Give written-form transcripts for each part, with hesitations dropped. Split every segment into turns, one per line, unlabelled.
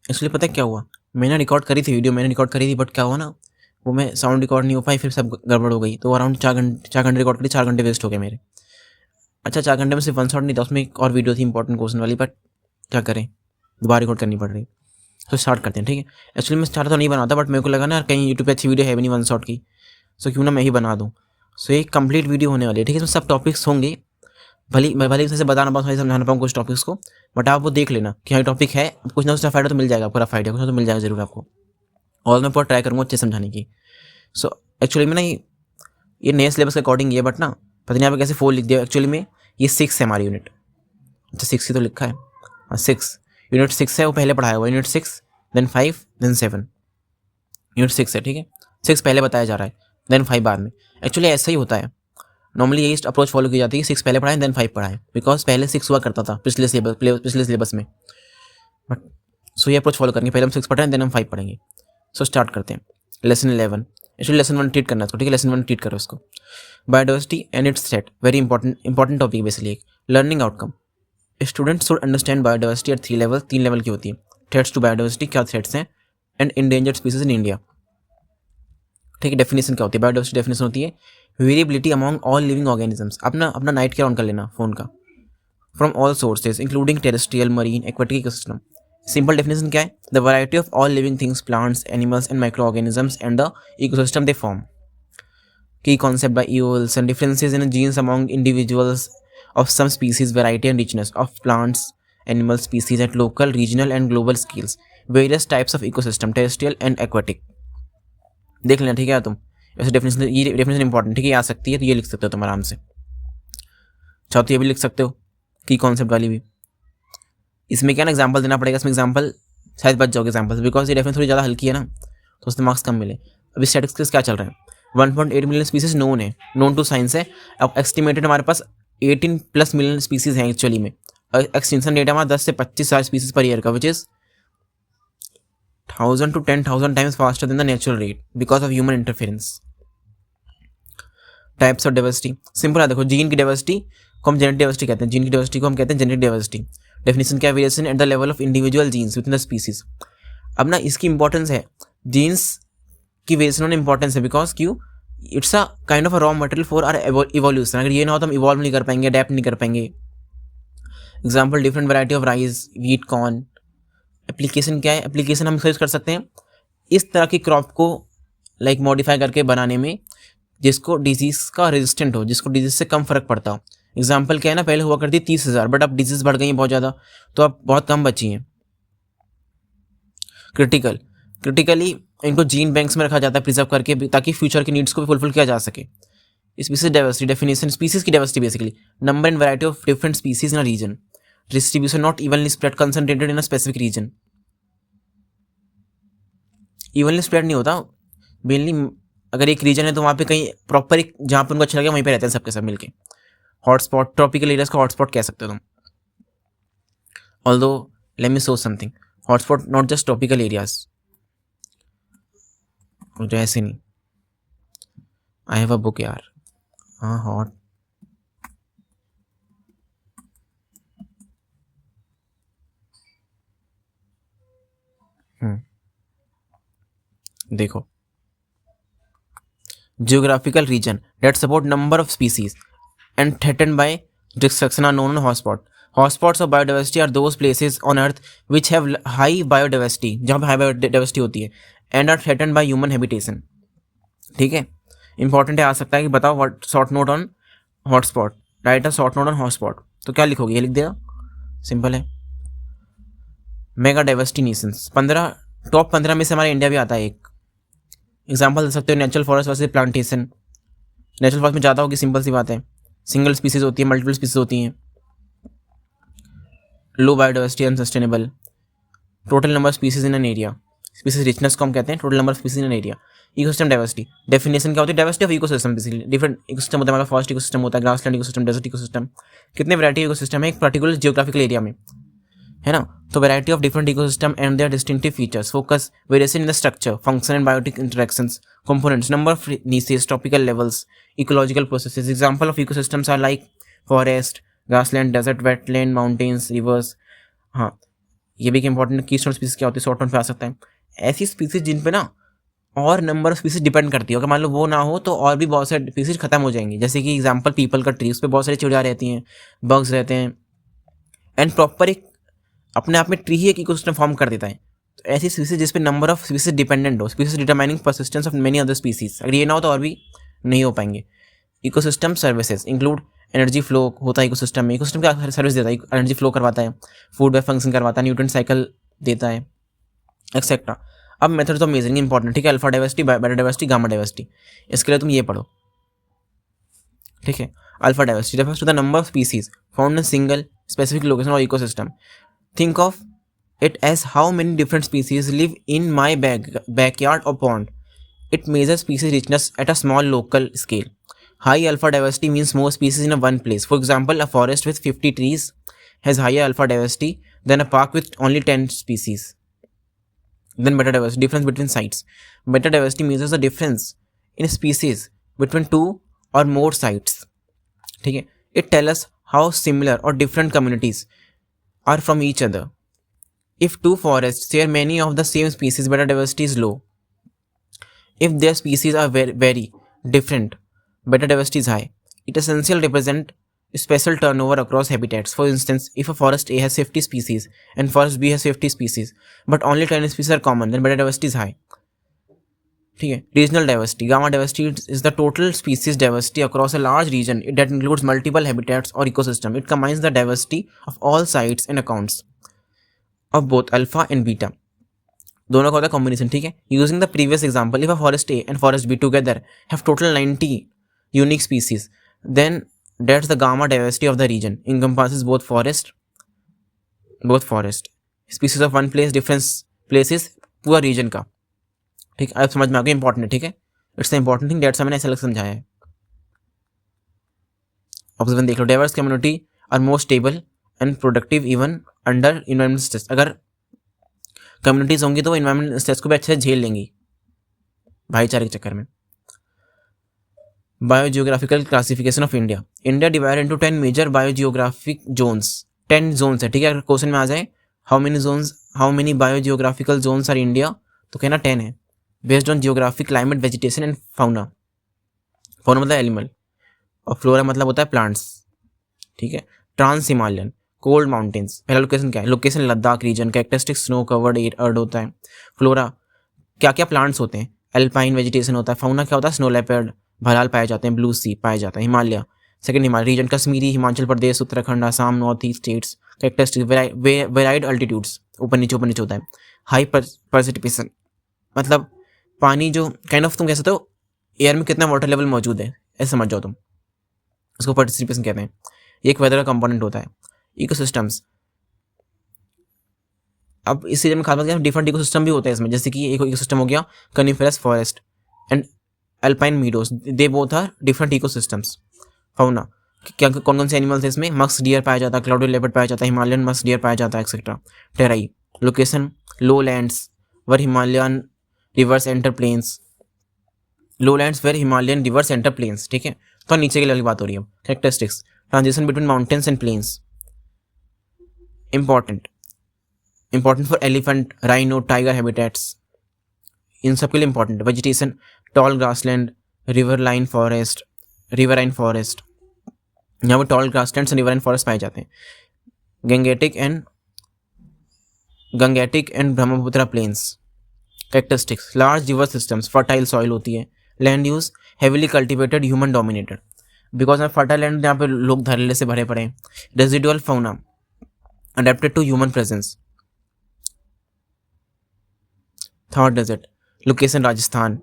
Actually पता है क्या हुआ, मैंने रिकॉर्ड करी थी वीडियो, मैंने रिकॉर्ड करी थी, बट क्या हुआ ना, वो मैं साउंड रिकॉर्ड नहीं हो पाई, फिर सब गड़बड़ हो गई, तो अराउंड 4 घंटे रिकॉर्ड करी, 4 घंटे वेस्ट हो गए मेरे। अच्छा 4 घंटे में सिर्फ वन शॉट नहीं था, उसमें एक और वीडियो थी इंपॉर्टेंट क्वेश्चन वाली, बट क्या करें, दोबारा रिकॉर्ड करनी पड़ रही। तो स्टार्ट करते हैं, ठीक है। एक्चुअली मैं चाहता तो नहीं बनाता, बट मेरे को लगा ना कहीं यूट्यूब पे अच्छी वीडियो है भी नहीं वन शॉट की, सो क्यों ना मैं ही बना दूँ। सो एक कंप्लीट वीडियो होने वाली है, ठीक है। इसमें सब टॉपिक्स होंगे, भले ही से बता ना पाऊँ, थोड़ी समझाना पाऊँ कुछ टॉपिक्स को, बट आप वो देख लेना कि हाँ टॉपिक है, कुछ ना कुछ रफ आइडिया तो मिल जाएगा आपको, रफ आइडिया कुछ ना तो मिल जाएगा जरूर आपको। और मैं पूरा ट्राई करूँगा अच्छे समझाने की। सो एक्चुअली में ना ये नए सिलेबस के अकॉर्डिंग ये, बट ना पता नहीं यहाँ पे कैसे 4 लिख दिया। एक्चुअली में ये 6 है हमारी यूनिट। अच्छा 6 ही तो लिखा है, हाँ 6 यूनिट 6 है, वो पहले पढ़ाया हुआ यूनिट 6, देन 5, देन 7, यूनिट 6 है, ठीक है। 6 पहले बताया जा रहा है, देन 5 बाद में। एक्चुअली ऐसा ही होता है, नॉर्मली यही अप्रोच फॉलो की जाती है कि 6 पहले पढ़ाएं देन 5 पढ़ाएं, बिकॉज पहले 6 हुआ करता था पिछले सिलेबस में, बट सो ये अप्रोच फॉलो करेंगे, पहले हम 6 पढ़ रहे हैं देन हम 5 पढ़ेंगे। सो स्टार्ट करते हैं लेसन 11। एक्चुअली लेसन 1 ट्रीट करना है इसको, ठीक है, लेसन 1 ट्रीट करो इसको। Biodiversity and its threat, very important topic basically. एक learning outcome, students should understand biodiversity at 3 level, 3 level की होती है। थ्रेट्स टू बायोडाइवर्सिटी, क्या थ्रेट्स हैं, and endangered species in India, ठीक है। डेफिनेशन क्या होती है, बायोडाइवर्सिटी डेफिनेशन होती है variability among all living organisms. अपना नाइट केयर ऑन कर लेना फोन का, from all sources including terrestrial, marine, aquatic ecosystem. Simple definition क्या है, the variety of all living things, plants, animals and micro organisms and the ecosystem they form. Key concept by E O Wilson, differences in genes among individuals of some species, variety and richness of plants, animal species at local, regional and global scales, various types of ecosystem, terrestrial and aquatic। देख लेना, ठीक है तुम, वैसे definition, ये definition important, ठीक है, आ सकती है तो ये लिख सकते हो तुम आराम से। चाहो तो ये भी लिख सकते हो की कॉन्सेप्ट वाली भी। इसमें क्या ना एग्जाम्पल देना पड़ेगा, इसमें एग्जाम्पल शायद बच जाओगे एग्जाम्पल, बिकॉज ये डेफिनेशन थोड़ी ज़्यादा हल्की है ना, तो उसमें मार्क्स कम मिले। अभी स्टैटिस्टिक्स क्या चल रहा है, 1.8 मिलियन स्पीसीज नोन है, नोन टू साइंस है। अब एस्टिमेटेड हमारे पास 18+ मिलियन स्पीसीज हैं एक्चुअली में। एक्सटेंशन रेट हमारा 10 से 25,000 स्पीसीज पर ईयर का, which is 1000 to 10,000 times faster than the natural rate because of human interference. Types of diversity, simple है, देखो जीन की डाइवर्सिटी को हम जेनेटिक डाइवर्सिटी कहते हैं, जीन की डाइवर्सिटी को हम कहते हैं जेनेटिक डाइवर्सिटी। डेफिनेशन क्या है, variation at the level of individual genes within the species. अब ना इसकी इंपॉर्टेंस है, जीन्स की वेरिएशन होने इंपॉर्टेंस है, बिकॉज क्यों, it's a kind of a raw material for our evolution. अगर ये ना हो तो हम इवॉल्व नहीं कर पाएंगे, अडेप्ट नहीं कर पाएंगे। Example, different variety of rice, wheat, corn. Application क्या है, एप्लीकेशन हम सर्च कर सकते हैं इस तरह की क्रॉप को लाइक मॉडिफाई करके बनाने में जिसको डिजीज का रेजिस्टेंट हो, जिसको डिजीज से कम फर्क पड़ता हो। एग्जाम्पल क्या है ना, पहले हुआ करती 30,000, बट अब डिजीज बढ़ गई हैं बहुत ज़्यादा, तो अब बहुत कम बची हैं। क्रिटिकली इनको जीन बैंक्स में रखा जाता है प्रिजर्व करके, ताकि फ्यूचर की नीड्स को भी फुलफिल किया जा सके। स्पीसीज डाइवर्सिटी, डेफिनेशन स्पीसीज की diversity basically number and variety of different species in a region, distribution not evenly spread, concentrated in a specific region. Evenly spread नहीं होता, मेनली अगर एक रीजन है तो वहाँ पे कहीं प्रॉपर एक जहाँ पर उनको अच्छा लगे वहीं पे रहते हैं सबके सब मिलके। हॉटस्पॉट, ट्रॉपिकल एरियाज का हॉटस्पॉट कह सकते हो तुम। Although let me show something, hotspot not just tropical areas, मुझे ऐसे नहीं, आई हैव अ बुक यार, हाँ हॉट, देखो geographical region that support number of species and threatened by destruction are known as hotspot. Hotspots of biodiversity are those places on earth which have high biodiversity, जहाँ पे high biodiversity होती है, and are threatened by human habitation। ठीक है, important है, आ सकता है कि बताओ what short note on hotspot, right a short note on hotspot, तो क्या लिखोगे, ये लिख देगा, सिंपल है। मेगा डाइवर्सिटी नेशंस, 15 टॉप 15 में से हमारा इंडिया भी आता है। एक एग्जाम्पल दे सकते हो, natural forest versus plantation. Natural forest में ज़्यादा होगी, सिंपल सी बात है, सिंगल स्पीसीज होती है, मल्टीपल स्पीसीज होती हैं। Low biodiversity, unsustainable. Total number of species in an area, species richness को हम कहते हैं total number of species in an area. Ecosystem diversity, definition क्या होती है, diversity of ecosystem, basically different ecosystem होता है, हमारा फॉरेस्ट इकोसिस्टम होता है, ग्रासलैंड इकोसिस्टम, डेजर्ट इकोसिस्टम, कितने वैरायटी इकोसिस्टम है एक पर्टिकुलर जियोग्राफिकल एरिया में, है ना। तो variety of different ecosystem and their distinctive features, focus variation in the structure, function and biotic interactions, components, number of niches, tropical levels, ecological processes. Example of ecosystems are like forest, grassland, desert, wetland, mountains, rivers। हाँ, ये भी एक important keystone species क्या होती है, short term पे आ सकता है। ऐसी स्पीसीज जिन पे ना और नंबर ऑफ स्पीसीज डिपेंड करती है, अगर मान लो वो ना हो तो और भी बहुत सारे स्पीसीज खत्म हो जाएंगी। जैसे कि एग्जांपल पीपल का ट्री, उस पर बहुत सारी चिड़िया रहती हैं, बग्स रहते हैं, एंड प्रॉपर एक अपने आप में ट्री ही एक इकोसिस्टम फॉर्म कर देता है। तो ऐसी स्पीसीज जिस पे नंबर ऑफ स्पीसीज डिपेंडेंट हो, species determining persistence of many other species, अगर ये ना हो तो और भी नहीं हो पाएंगे। Ecosystem services include energy flow होता है इकोसिस्टम में, इकोसिस्टम क्या सर्विस देता है, एनर्जी फ्लो करवाता है, फूड वेब फंक्शन करवाता है, न्यूट्रिएंट साइकिल देता है, एक्सेट्रा। अब मेथड्स ऑफ मेजरिंग इंपॉर्टेंट, ठीक है, alpha diversity, beta diversity, gamma diversity. इसके लिए तुम ये पढ़ो, ठीक है। Alpha diversity refers to the number of species found in single specific location और ecosystem. Think of it as how many different species live in my backyard or pond. It measures species richness at a small local scale. High alpha diversity means more species in a one place. For example, a forest with 50 trees has higher alpha diversity than a park with only 10 species. Then beta diversity, difference between sites. Beta diversity measures the difference in species between two or more sites. ठीक है, it tells us how similar or different communities are from each other. If two forests share many of the same species, beta diversity is low. If their species are very different, beta diversity is high. It essentially represents special turnover across habitats. For instance, if a forest A has 50 species and forest B has 50 species, but only 10 species are common, then beta diversity is high. ठीक है, regional diversity, gamma diversity is the total species diversity across a large region that includes multiple habitats और ecosystem. It combines the diversity of all sites and accounts of both alpha and beta. दोनों का होता है combination, ठीक है. Using the previous example, if a forest A and forest B together have total 90 unique species, then that's the gamma diversity of the region encompasses both forest species of one place, difference places, पूरा region का. ठीक है, अब समझ में आ गया, important है, ठीक है. It's the important thing, that's मैंने ऐसा अलग समझाया है. ऑब्जर्वेशन देख लो, diverse community are more stable and productive even under environment stress. अगर कम्युनिटीज होंगी तो वो इन्वायरमेंट स्ट्रेस को भी अच्छे से झेल लेंगी भाईचारे के चक्कर में. Biogeographical classification of India. India divided into 10 major biogeographic zones. 10 zones है, ठीक है. अगर क्वेश्चन में आ जाए how many biogeographical zones are India, तो कहना 10 है. Based on geography, climate, vegetation and fauna. Fauna मतलब एनिमल और फ्लोरा मतलब होता है प्लांट्स, ठीक है. Trans Himalayan, cold mountains. पहला लोकेशन क्या है, location Ladakh region. Characteristic snow covered arid होता है. फ्लोरा क्या क्या प्लांट्स होते हैं, एल्पाइन वेजिटेशन होता है. फाउना क्या होता है, स्नो लेपर्ड, भराल पाए जाते हैं, ब्लू सी पाए जाता है. Himalaya, second Himalaya region, Kashmiri, Himachal Pradesh, Uttarakhand, Assam, north east states. Characteristic varied altitudes, ऊपर नीचे होता है. हाई प्रेसिपिटेशन मतलब पानी जो काइंड ऑफ, तुम कह सकते हो एयर में कितना वाटर लेवल मौजूद है, ऐसे समझ जाओ तुम, उसको प्रेसिपिटेशन कहते हैं. एक वेदर का कंपोनेंट होता है. इकोसिस्टम्स, अब इस सीजन में खास बात डिफरेंट इकोसिस्टम भी होते हैं इसमें. जैसे कि एक इकोसिस्टम हो गया coniferous forest and alpine meadows, they both are different ecosystems. Fauna क्या कौन कौन से एनिमल्स हैं इसमें, मक्स डियर पाया जाता है, क्लाउडी लेपर्ड पाया जाता है, हिमालयन मक्स डियर पाया जाता है, etcetera. Terai location, low lands where Himalayan rivers enter plains. Low lands where Himalayan rivers enter plains, ठीक है. तो नीचे के लेवल की बात हो रही है. Characteristics, transition between mountains and plains. Important for elephant, rhino, tiger habitats, इन सब के लिए important. Vegetation, tall grassland, riverine forest. यहाँ पर tall grasslands and riverine forest पाए जाते हैं. Gangetic and Brahmaputra plains. Characteristics, large river systems, fertile soil होती है. Land use heavily cultivated, human dominated, because of fertile land, यहाँ पे लोग धड़ल्ले से भरे पड़े हैं. Residual fauna adapted to human presence. Thar desert location, Rajasthan.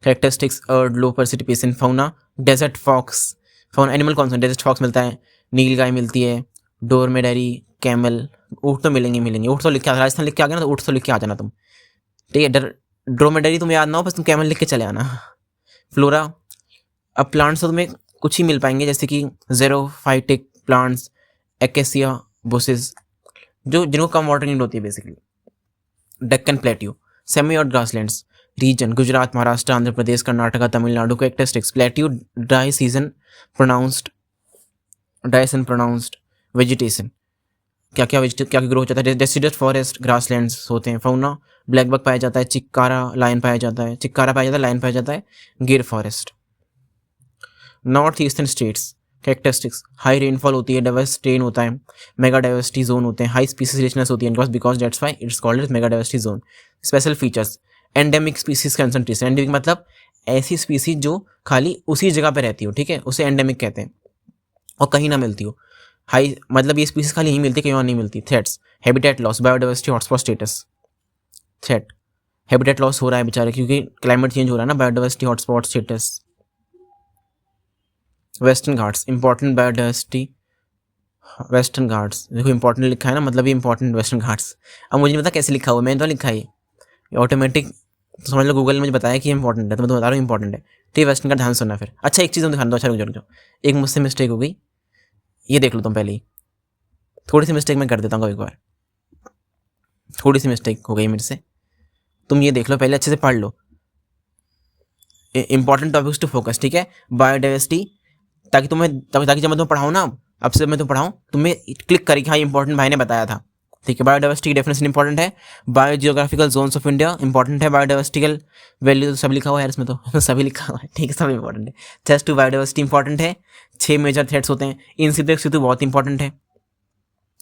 Characteristics, arid, low precipitation. Fauna desert fox. Fauna animal कौन सा, डेजर्ट फॉक्स मिलता है, नील गाय मिलती है, डोरमेडरी, कैमल. ऊँट तो मिलेंगे. ऊँट तो लिख के आ, राजस्थान लिख के आ गया ना, तो ऊँट तो लिख के आ जाना तुम, ठीक है. ड्रोमेडरी तुम्हें याद ना हो, बस तुम कैमल लिख के चले आना. फ्लोरा, अब प्लांट्स तो तुम्हें कुछ ही मिल पाएंगे, जैसे कि ज़ेरोफाइटिक प्लांट्स, एकेसिया बुशेस, जिनको कम वाटर नीड होती है basically. Deccan plateau, semi arid grasslands region, Gujarat, Maharashtra, Andhra Pradesh, Karnataka, Tamil Nadu. Characteristics, plateau dry sun pronounced. Vegetation, क्या क्या ग्रो हो जाता है, डेसिडस फॉरेस्ट ग्रासलैंड्स होते हैं। फाउना ब्लैक बक पाया जाता है, चिक्कारा लायन पाया जाता है, लायन पाया जाता है, गिर forest. North eastern states characteristics, high rainfall होती है, डाइवर्स टेरेन होता है, मेगा डाइवर्सिटी जोन होते हैं, हाई स्पीसीज रिचनेस होती है because that's why it's called as mega diversity zone. Special features, endemic species concentration, endemic मतलब ऐसी स्पीसीज जो खाली उसी जगह पे रहती हो, ठीक है, उसे एंडेमिक कहते हैं, और कहीं ना मिलती हो। हाई मतलब ये स्पीसीज खाली यहीं मिलती है, कहीं और नहीं मिलती। Threats, habitat loss, biodiversity hotspot status. Threat, habitat loss हो रहा है बेचारे क्योंकि क्लाइमेट चेंज हो रहा है ना, biodiversity hotspot status. Western Ghats, important biodiversity, western Ghats देखो इंपॉर्टेंट लिखा है ना, मतलब ये इंपॉर्टेंट वेस्टर्न घाट्स। अब मुझे नहीं पता कैसे लिखा हुआ, मैंने तो लिखा है ये ऑटोमेटिक, तो समझ लो गूगल ने मुझे बताया कि ये इंपॉर्टेंट है, तो मैं तो बता रहा हूँ इंपॉर्टेंट है। तो ये वेस्टर्न का ध्यान सुनना फिर। अच्छा एक चीज़ दिखा दो, अच्छा रुक जाओ, एक मुझसे मिस्टेक हो गई, ये देख लो तुम पहले ही, थोड़ी सी मिस्टेक मैं कर देता हूँ एक बार, थोड़ी सी मिस्टेक हो गई मेरे से, तुम ये देख लो पहले, अच्छे से पढ़ लो इंपॉर्टेंट टॉपिक्स टू फोकस, ठीक है। बायोडाइवर्सिटी, ताकि जब मैं तुम्हें पढ़ाऊँ ना, अब से मैं तुम्हें पढ़ाऊँ, तुम्हें क्लिक करी कि हाँ इंपॉर्टेंट भाई ने बताया था, ठीक है। बायोडाइवर्सिटी की डेफिनेशन इंपॉर्टेंट है, biogeographical zones of India important है, बायोडाइवर्सिटिकल वैल्यू सब लिखा हुआ है यार इसमें, तो सभी लिखा हुआ है, ठीक है, सब इंपॉर्टेंट है। थ्रेट्स टू बायोडाइवर्सिटी इंपॉर्टेंट है, 6 मेजर थ्रेट्स होते हैं, इन सितु बहुत इंपॉर्टेंट है,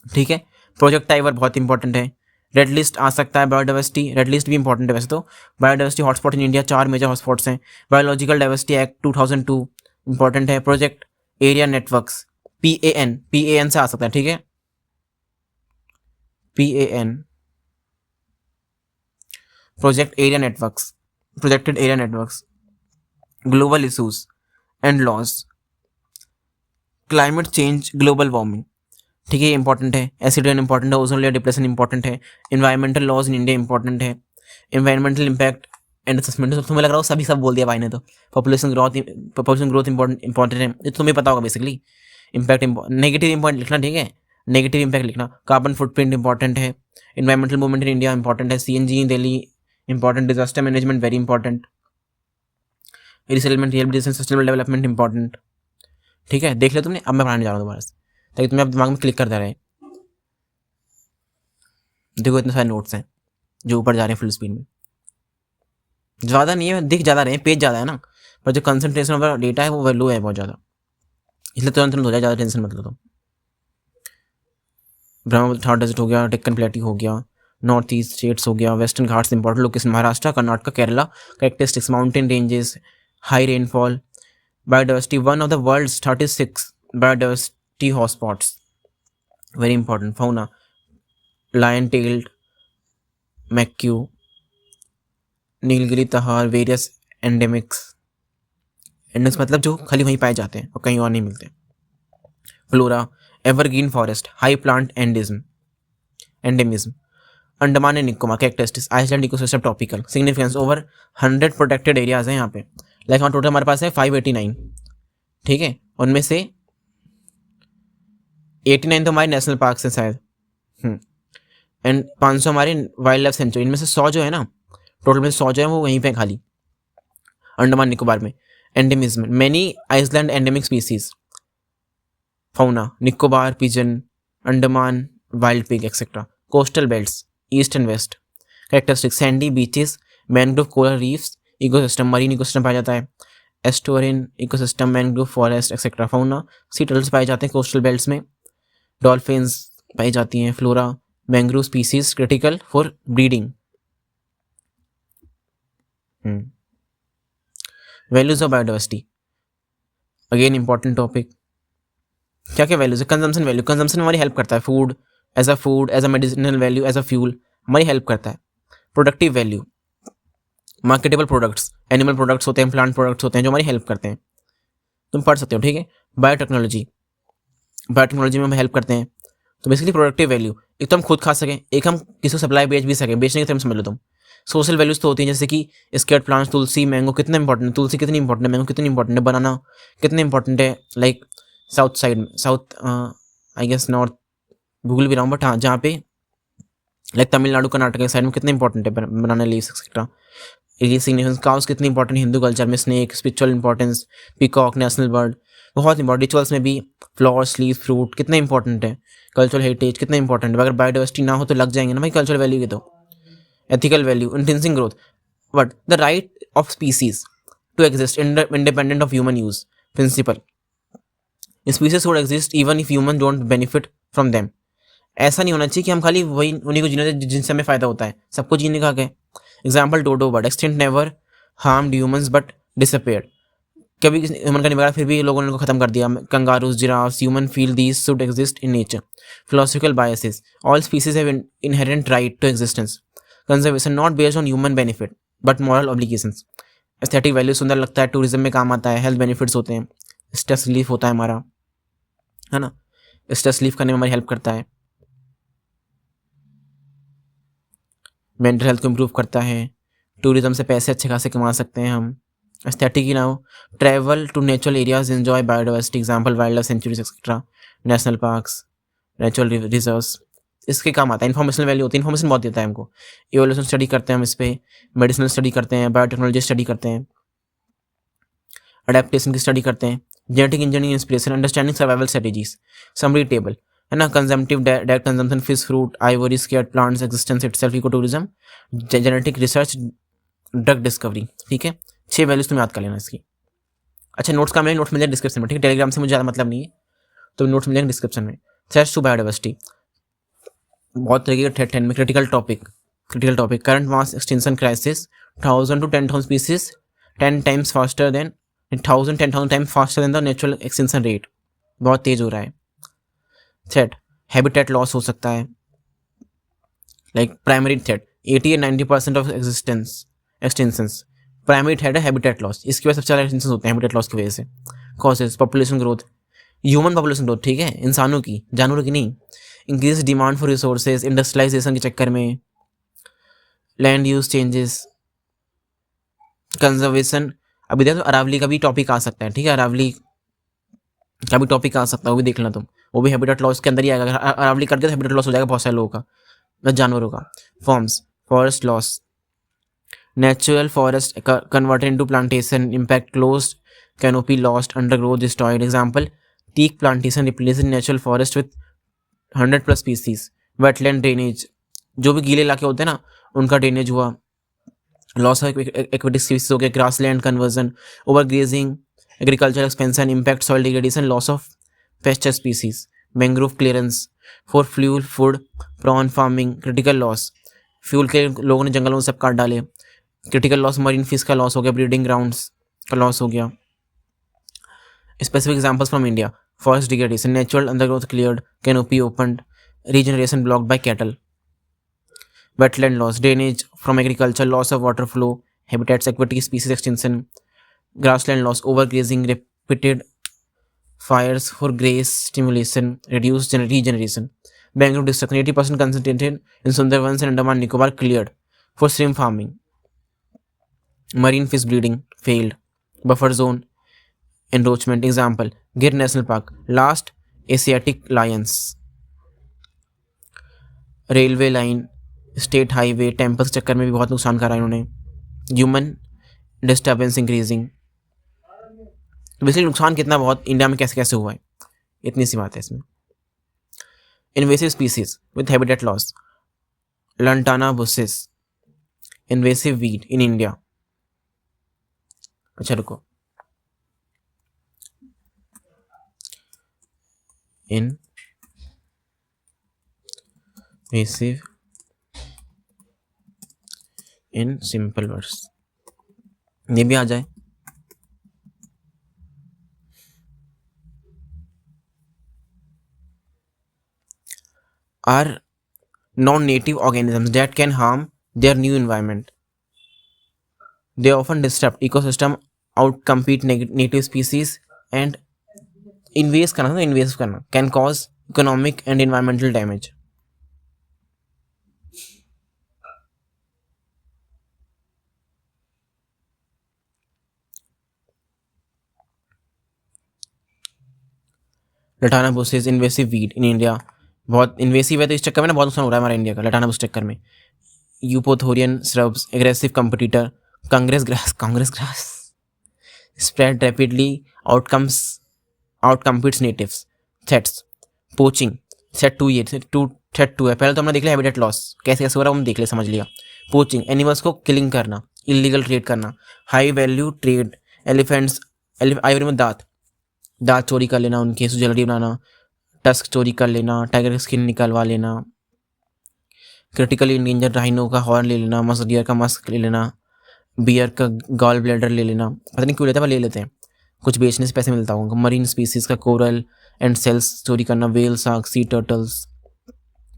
ठीक है। प्रोजेक्ट टाइवर बहुत इंपॉर्टेंट है, रेड लिस्ट आ सकता है बायोडाइवर्सिटी, रेड लिस्ट भी इंपॉर्टेंट है वैसे तो। Biodiversity hotspot in India, 4 major hotspots हैं। बायोलॉजिकल डाइवर्सिटी एक्ट 2002 इंपॉर्टेंट है। प्रोजेक्ट एरिया नेटवर्क्स, PAN से आ सकता है, ठीक है, PAN, project area networks, projected area networks. Global issues and laws, climate change, global warming, ठीक है, इंपॉर्टेंट है। एसिड रेन इंपॉर्टेंट है, ओजोन लेयर डिप्रेशन इंपॉर्टेंट है। Environmental laws in India important है। इन्वायरमेंटल इम्पैक्ट एंड असेसमेंट, तुम्हें लग रहा हो सभी सब बोल दिया भाई ने तो। पॉपुलेशन ग्रोथ इंपॉर्टेंट है, ये तुम्हें पता होगा बेसिकली। इम्पैक्ट नेगेटिव इम्पॉर्टेंट लिखना, ठीक है, नेगेटिव इम्पैक्ट लिखना। कार्बन फुटप्रिंट इंपॉर्टेंट है। Environmental movement in India important है। CNG in Delhi important. Disaster management very important. Resettlement, rehabilitation, sustainable development important, ठीक है, देख लो तुमने। अब मैं पढ़ाने जा रहा हूँ दोबारा से, ताकि तुम्हें अब दिमाग में क्लिक करता रहे। देखो इतने सारे नोट्स हैं जो ऊपर जा रहे हैं फुल स्पीड में, ज़्यादा नहीं है, दिख ज़्यादा रहे हैं, पेज ज़्यादा है ना, पर जो कंसंट्रेशन ऑफ डेटा है वो लो है बहुत ज़्यादा, इसलिए तुरंत हो जाए, ज़्यादा टेंशन मत लो तुम। ब्रह्मपुत्र थर्ड डेजर्ट हो गया, डेक्कन प्लेटू हो गया, नॉर्थ ईस्ट स्टेट्स हो गया, Western Ghats important location, Maharashtra, Karnataka, Kerala. Characteristics, mountain ranges, high rainfall. Biodiversity, one of the world's 36 biodiversity hotspots, very important. Fauna, lion tailed macaque, Nilgiri tahr, various एंडेमिक्स, एंडेमिक्स मतलब जो खाली वहीं पाए जाते हैं और कहीं और नहीं मिलते। Flora, evergreen forest, high plant endemism. Andaman and Nicobar characteristics, island ecosystem tropical. Significance, over 100 protected areas हैं यहाँ पे, लाइक हाँ टोटल हमारे पास है 589, ठीक है, उनमें से 89 तो हमारे नेशनल पार्क हैं शायद, एंड 500 हमारे वाइल्ड लाइफ सेंचुरी, इनमें से 100 जो है ना, टोटल में 100 जो है वो वहीं पे खाली अंडमान निकोबार में। Endemism, many island endemic species. Fauna, Nicobar pigeon, Andaman wild pig etcetera. Coastal belts, east and west. Characteristics, sandy beaches, mangrove coral reefs. Ecosystem, marine ecosystem पाया जाता है, estuarine ecosystem, mangrove forest etcetera. Fauna, sea turtles पाए जाते हैं coastal belts में, dolphins पाई जाती हैं। Flora, mangrove species critical for breeding. Values of biodiversity, again important topic. क्या क्या वैल्यूज है? कंजम्पशन वैल्यू, कंजम्पशन हमारी हेल्प करता है, food, as a medicinal value, as a fuel हमारी हेल्प करता है। Productive value, marketable products, animal products होते हैं, प्लांट प्रोडक्ट्स होते हैं जो हमारी हेल्प करते हैं, तुम पढ़ सकते हो, ठीक है। बायोटेक्नोलॉजी, बायोटेक्नोलॉजी में हम हेल्प करते हैं। तो बेसिकली प्रोडक्टिव वैल्यू, एक तो हम खुद खा सकें, एक हम किसी को सप्लाई बेच भी सकें, बेचने के टाइम समझ लो तुम। सोशल वैल्यूज तो होती हैं, जैसे कि स्केट प्लांट्स, तुलसी, मैंगो कितना इंपॉर्टेंट है, तुलसी कितनी इंपॉर्टेंट है, मैंगो कितनी इंपॉर्टेंट है, बनाना कितने इंपॉर्टेंट है, लाइक साउथ साइड में, साउथ आई गेस नॉर्थ, भूल भी रहा हूँ, बट हाँ जहाँ पे लाइक तमिलनाडु कर्नाटक के साइड में कितने इंपॉर्टेंट है बनाना लीव्स एक्सेट्रा। ये सिग्निफिकेंस, काउस कितनी इंपॉर्टेंट हिंदू कल्चर में, snake spiritual importance, peacock national bird, बहुत इंपॉर्टेंट, रिचुअल्स में भी फ्लावर्स, लीव्स, फ्रूट कितना इंपॉर्टेंट है, कल्चरल हेरिटेज कितना इंपॉर्टेंट है, अगर बायोडाइवर्सिटी ना हो तो लग जाएंगे ना भाई कल्चरल वैल्यू के। तो ethical value, intensing growth, but the right of species to exist independent of human use principle, species would exist even if human don't benefit from them. ऐसा नहीं होना चाहिए कि हम खाली वही उन्हीं को जीने दें जिनसे हमें फायदा होता है, सबको जीने का क्या। Example dodo bird, extinct never harmed humans but disappeared, कभी ह्यूमन का नहीं बिगाड़ा फिर भी लोगों ने उनको खत्म कर दिया। Kangaroos, giraffes, human feel these should exist in nature. Philosophical biases, all species have inherent right to existence. Conservation not based on human benefit but moral obligations. Aesthetic value, सुंदर लगता है, टूरिज्म में काम आता है, हेल्थ बेनिफिट्स होते हैं, stress relief होता है हमारा, है ना, स्ट्रेस रिलीफ करने में हमारी हेल्प करता है, मेंटल हेल्थ को इम्प्रूव करता है, टूरिज्म से पैसे अच्छे खासे कमा सकते हैं हम। एस्थेटिक ही ना हो, travel to natural areas, enjoy biodiversity, example wildlife sanctuaries etcetera, national parks, natural reserves, इसके काम आता है। इन्फॉर्मेशन वैल्यू होती है, इन्फॉर्मेशन बहुत देता है हमको। इवोल्यूशन स्टडी करते हैं हम इस पर, मेडिसिनल स्टडी करते हैं, बायोटेक्नोलॉजी स्टडी करते हैं, अडेप्टेशन की स्टडी करते हैं, genetic engineering inspiration, understanding survival strategies, summary table, है ना, consumptive direct consumption, fish, fruit, ivory, sacred plants, existence itself, eco tourism, genetic research, drug discovery. ठीक है, 6 वैल्यूज तुम्हें याद कर लेना इसकी। अच्छा, नोट्स का मिलेंगे, नोट्स मिल जाए डिस्क्रिप्शन में, ठीक है, टेलीग्राम से मुझे ज़्यादा मतलब नहीं है, तो नोट्स मिलेंगे डिस्क्रिप्शन में। थ्रेट्स टू बायोडाइवर्सिटी, बहुत तरीके के थ्रेट में, critical topic, current mass extension crisis, 1000 to 10,000 species 10 times faster than 10,000 times faster than the natural extension rate, बहुत तेज हो रहा है। थ्रेट, हैबिटेट लॉस हो सकता है, like primary threat 80-90% of extensions primary threat है हैबिटेट लॉस, इसकी वजह से सबसे ज़्यादा एक्सटेंशन होते हैं हैबिटेट लॉस की वजह से। Causes, population growth, human population growth, ठीक है, इंसानों की, जानवरों की नहीं, increase demand for resources, industrialisation के चक्कर में, लैंड यूज चेंजेस, कंजर्वेशन। अभी देखो अरावली का भी टॉपिक आ सकता है, ठीक है, अरावली का भी टॉपिक आ सकता है, वो भी देख लेना तुम, वो भी हैबिटेट लॉस के अंदर ही आएगा। अगर अरावली कर दिया तो हैबिटेट लॉस हो जाएगा बहुत सारे लोगों का, जानवरों का। Forms, forest loss, natural forest converted into plantation, impact closed canopy lost, undergrowth destroyed. Example, teak plantation replace natural forest with 100+ species. Wetland drainage, जो भी गीले इलाके होते हैं ना उनका ड्रेनेज हुआ, लॉस ऑफ एक्वेटिक स्पीसीज हो गया, grassland conversion, over grazing, agriculture expansion, impact soil degradation, loss of pasture species, mangrove clearance for fuel, food, prawn farming, critical loss, fuel के लोगों ने जंगलों में सब काट डाले, क्रिटिकल लॉस, मरीन फिश का लॉस हो गया, ब्रीडिंग ग्राउंड्स का लॉस हो गया। Specific examples from India, forest degradation, natural undergrowth cleared, canopy opened, regeneration blocked by cattle, wetland loss, drainage from agriculture, loss of water flow, habitats, aquatic species extinction, grassland loss, overgrazing, repeated fires for graze stimulation, reduced regeneration, mangrove destruction, 80% concentrated in Sundarbans and Andaman Nicobar cleared for shrimp farming, marine fish breeding failed, buffer zone encroachment. Example, Gir National Park, last Asiatic lions, railway line, state highway, temples चक्कर में भी बहुत नुकसान करा है इन्होंने, human disturbance increasing. Basically नुकसान कितना बहुत इंडिया में कैसे कैसे हुआ है, इतनी सी बात है इसमें। Invasive species with habitat loss, lantana buses, invasive weed in India. अच्छा रुको, इन्वेसिव इन सिंपल वर्ड्स, ये भी आ जाए। Are non-native organisms that can harm their new environment. They often disrupt ecosystem, outcompete native species and invasive करना can cause economic and environmental damage. Lantana bushes, invasive weed in India, बहुत invasive है तो इस चक्कर में ना बहुत नुकसान हो रहा है हमारा इंडिया का, लटाना बुश चक्कर में। Eupatorium shrubs, aggressive competitor, congress grass spread rapidly, outcomes out competes natives. Threats, poaching, threat 2 ये थ्रेट 2 है. पहले तो हमने देख लिया हैबिटेट लॉस कैसे कैसे हो रहा है, हम देख लिया, समझ लिया. पोचिंग, एनिमल्स को किलिंग करना, इलीगल ट्रेड करना. High value trade, elephants, Ivory में दांत चोरी कर लेना, उनके ज्वेलरी बनाना, टस्क चोरी कर लेना, टाइगर की स्किन निकलवा लेना, क्रिटिकली इंडेंजर्ड राइनो का हॉर्न ले लेना, मस्क डियर का मस्क ले लेना, बियर का गॉल ब्लैडर ले लेना. पता नहीं क्यों लेते हैं, पर ले लेते हैं, कुछ बेचने से पैसे मिलता होगा. मरीन स्पीसीज का कोरल एंड सेल्स चोरी करना, whale, shark, sea turtles.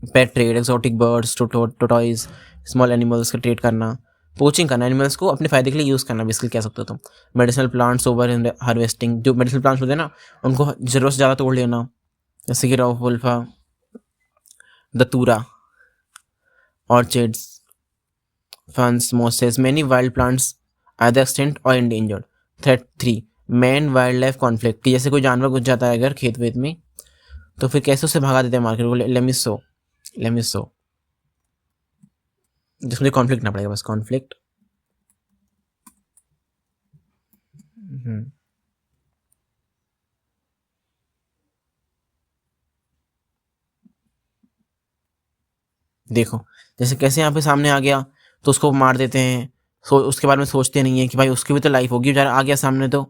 Pet trade, exotic birds, tortoise, small animals का ट्रेड करना. पोचिंग करना, एनिमल्स को अपने फायदे के लिए यूज़ करना, बेसिकली कह सकते हो तुम. मेडिसिनल प्लांट्स ओवर हार्वेस्टिंग, जो मेडिसिनल प्लांट्स होते हैं ना उनको ज़रूरत से ज़्यादा तोड़ लेना, जैसे कि rauwolfia, datura, orchids, ferns, mosses. Many wild plants either extinct or endangered. Threat 3, man wildlife conflict, कि जैसे कोई जानवर घुस जाता है अगर खेत वेत में, तो फिर कैसे उसे भगा देते हैं मार्केट को. लेमिसो, जिसमें कॉन्फ्लिक्ट ना पड़ेगा, बस कॉन्फ्लिक्ट. देखो जैसे कैसे यहाँ पे सामने आ गया तो उसको मार देते हैं. उसके बारे में सोचते नहीं है कि भाई उसकी भी तो लाइफ होगी. बेचारा आ गया सामने तो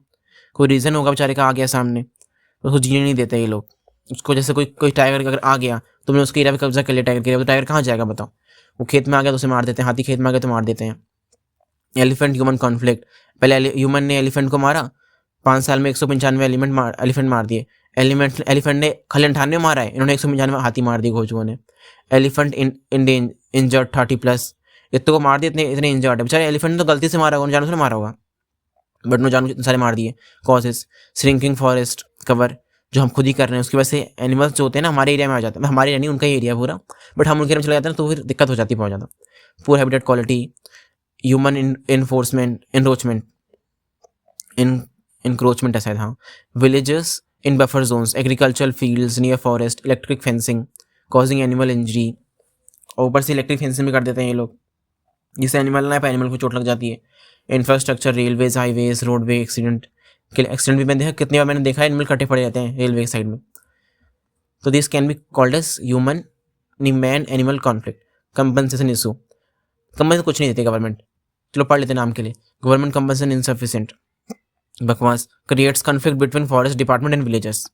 कोई रीज़न होगा बेचारे का, आ गया सामने तो उसको जीने नहीं देते ये लोग. उसको जैसे कोई टाइगर अगर आ गया, तुमने उसके एरिया पे कब्जा कर लिया टाइगर के एरिया, तो टाइगर कहाँ जाएगा बताओ. वो खेत में आ गया तो उसे मार देते हैं, हाथी खेत में आ गया तो मार देते हैं. एलिफेंट ह्यूमन कॉन्फ्लिक्ट, पहले ह्यूमन ने एलिफेंट को मारा, 5 साल में 195 एलिफेंट मार दिए. एलिफेंट ने खाली 98 मारा है, इन्होंने 195 हाथी मार दिए घोचुओं ने. एलिफेंट इंजर्ड 30+, इतने को मार दिए, इतने इंजर्ड है बेचारे. एलिफेंट ने तो गलती से मारा होगा, जानवर से मारा होगा, बट उन्होंने जानवर इतने सारे मार दिए. कॉजेस, श्रिंकिंग फॉरेस्ट कवर, जो हम खुद ही कर रहे हैं, उसकी वजह से एनिमल्स जो होते हैं ना हमारे एरिया में आ जाते हैं. हमारे एरिया नहीं, उनका ही एरिया पूरा, बट हम उनके एरिया में चले जाते हैं तो फिर दिक्कत हो जाती है बहुत ज़्यादा. Poor habitat quality, human enforcement, encroachment है शायद, हाँ. Villages in buffer zones, agricultural fields near forest, electric fencing causing animal injury. और ऊपर से इलेक्ट्रिक फेंसिंग भी कर देते हैं ये लोग, जिससे एनिमल ना एनिमल को चोट लग जाती है. Infrastructure, railways, highways, roadway, accident भी मैंने देखा, कितनी बार मैंने देखा है एनिमल कटे पड़े रहते हैं रेलवे साइड में. तो this can be called as human man animal conflict. Compensation issue, compensation कुछ नहीं देती गवर्नमेंट, चलो पढ़ लेते नाम के लिए. गवर्नमेंट कंपनसेशन इनसफिशिएंट, बकवास. Creates conflict between forest department and villages.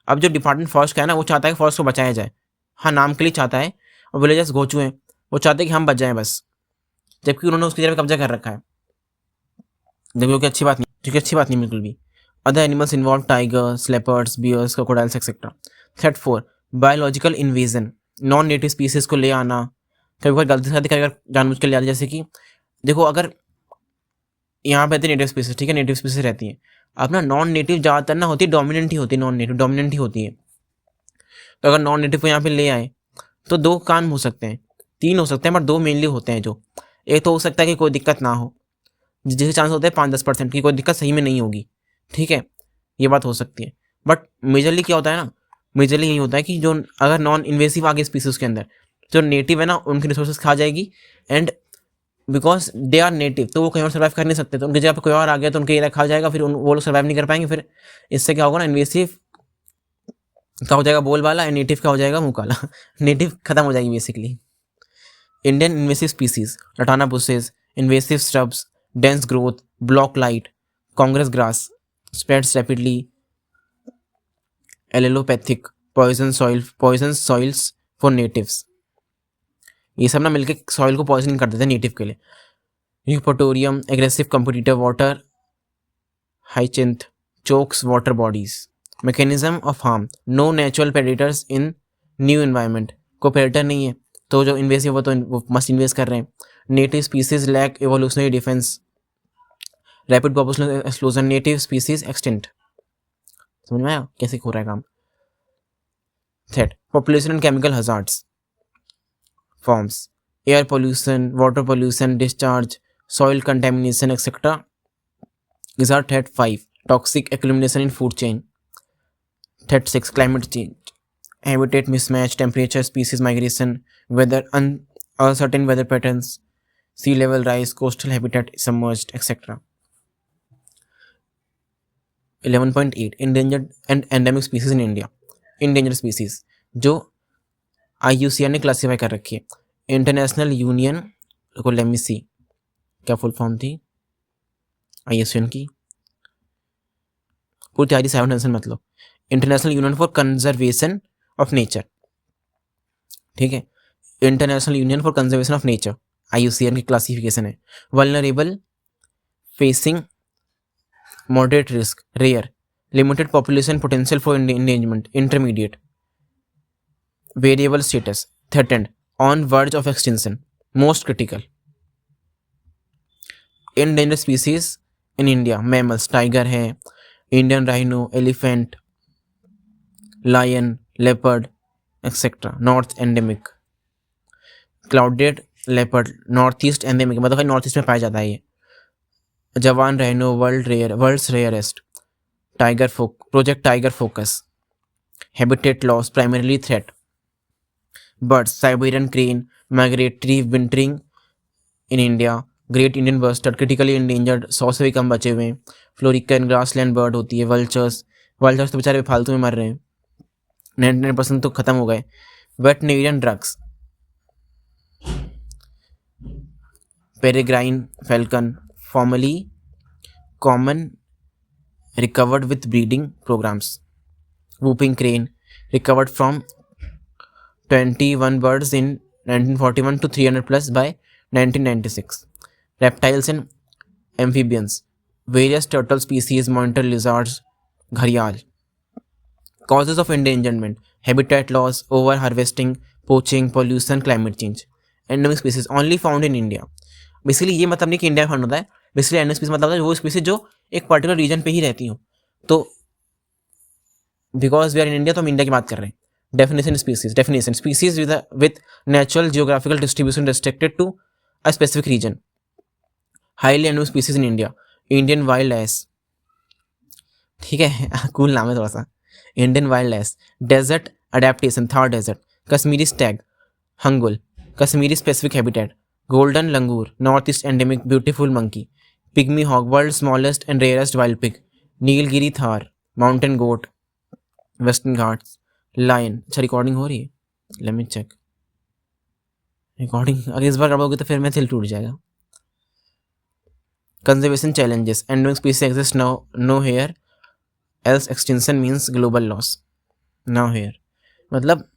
अब जो डिपार्टमेंट फॉरेस्ट का है ना, वो चाहता है कि फॉरेस्ट को बचाया जाए, हाँ नाम के लिए चाहता है, और विलेजर्स घोचू हैं, वो चाहते हैं कि हम बच जाएं बस, जबकि उन्होंने उसकी जगह कब्जा कर रखा है. देखो कि अच्छी बात नहीं, क्योंकि अच्छी बात नहीं बिल्कुल भी. Other animals involve tigers, leopards, bears, crocodiles etcetera. Threat 4, biological invasion, non native species को ले आना. कभी कभी गलती से अगर जानबूझ के ले आते, जैसे कि देखो अगर यहाँ पे नेटिव स्पीसीज, ठीक है, नेटिव स्पीसीज रहती है. अब ना नॉन नेटिव ज़्यादातर ना होती है डोमिनेंट ही होती है, नॉन नेटिव डोमिनेंट ही होती है. तो अगर नॉन नेटिव को यहाँ पे ले आए तो 2 काम हो सकते हैं, 3 हो सकते हैं, बट 2 मेनली होते हैं. जो एक तो हो सकता है कि कोई दिक्कत ना हो, जिसके चांस होते हैं 5-10% की कोई दिक्कत सही में नहीं होगी, ठीक है, ये बात हो सकती है. बट मेजरली क्या होता है ना, मेजरली यही होता है कि जो अगर नॉन इन्वेसिव आ गए स्पीसीज के अंदर, जो नेटिव है ना उनके रिसोर्सेज खा जाएगी. And because they are native, तो वो कहीं और सर्वाइव कर नहीं सकते, तो उनकी जगह पर कोई और आ गया तो उनके एरिया खा जाएगा, फिर वो लोग सर्वाइव नहीं कर पाएंगे. फिर इससे क्या होगा ना, इन्वेसिव का हो जाएगा बोलबाला, एंड नेटिव का हो जाएगा मुँह काला. नेटिव खत्म हो जाएगी basically. Indian invasive species, lantana bushes, invasive shrubs, dense growth, block light, congress grass, spreads rapidly, allelopathic, poison soils for natives. ये सब ना मिलके सॉइल को पॉइजनिंग कर देते हैं नेटिव के लिए. Eupatorium, aggressive competitor, water hyacinth, chokes water bodies. Mechanism of harm, no natural predators in new environment, को प्रेडेटर नहीं है तो जो इन्वेसिव वो तो वो मस्ट इन्वेस्ट कर रहे हैं. Native species lack evolutionary defence, rapid population explosion, native species extinct. समझ में आया कैसे हो रहा है काम. Threat, population and chemical hazards forms, air pollution, water pollution, discharge, soil contamination etcetera. These are threat 5, toxic accumulation in food chain. Threat 6, climate change, habitat mismatch, temperature, species migration, weather, uncertain weather patterns, sea level rise, coastal habitat submerged, etc. 11.8 endangered and endemic species in India, endangered species जो IUCN ने classify कर रखी है, international union को let me सी क्या full form थी IUCN की, पूरी तैयारी 7 टेंशन मतलब international union for conservation of nature, ठीक है, international union for conservation of nature IUCN की क्लासिफिकेशन है। Vulnerable, facing moderate risk, rare, limited population potential for endangerment, intermediate, variable status, threatened, on verge of extinction, most critical. Endangered species in India, mammals, tiger है, Indian rhino, elephant, lion, leopard etcetera. North endemic, clouded leopard, north east endemic, मतलब north east में पाया जाता है ये। जवान rhino, world's rarest, tiger project tiger focus, habitat loss, primarily threat. Birds, Siberian crane, migratory, wintering in India, great Indian bustard, critically endangered, 100 से भी कम बचे हुए हैं। फ्लोरिकन ग्रासलैंड बर्ड होती है। वल्चर्स तो बेचारे फालतू में मर रहे हैं, 99% तो खत्म हो गए। Veterinarian drugs, peregrine falcon, formerly common, recovered with breeding programmes. Whooping crane, recovered from 21 birds in 1941 to 300 plus by 1996. Reptiles and amphibians, various turtle species, monitor lizards, घड़ियाल। Causes of endangerment, habitat loss, over harvesting, poaching, pollution, climate change. Endemic species only found in India. Basically ये मतलब नहीं कि India में found होता है, basically endemic species मतलब वो स्पीसीज जो एक पर्टिकुलर रीजन पे ही रहती हो। तो because we are in India तो हम इंडिया की बात कर रहे हैं। Definition species with natural geographical distribution restricted to a specific region. Highly endemic species in India, Indian wild ass, ठीक है, कूल नाम है थोड़ा सा, Indian wild ass. Desert adaptation, Thar desert, Kashmiri stag, hangul, Kashmiri specific habitat, golden langur, northeast endemic beautiful monkey, pygmy hog, world's smallest and rarest wild pig, Nilgiri Thar, mountain goat, Western Ghats, lion. अच्छा recording हो रही है, let me check. Recording अगर इस बार गड़बड़ होगी तो फिर मैं दिल टूट जाएगा। Conservation challenges, endemic species exist nowhere else extinction means global loss. Nowhere मतलब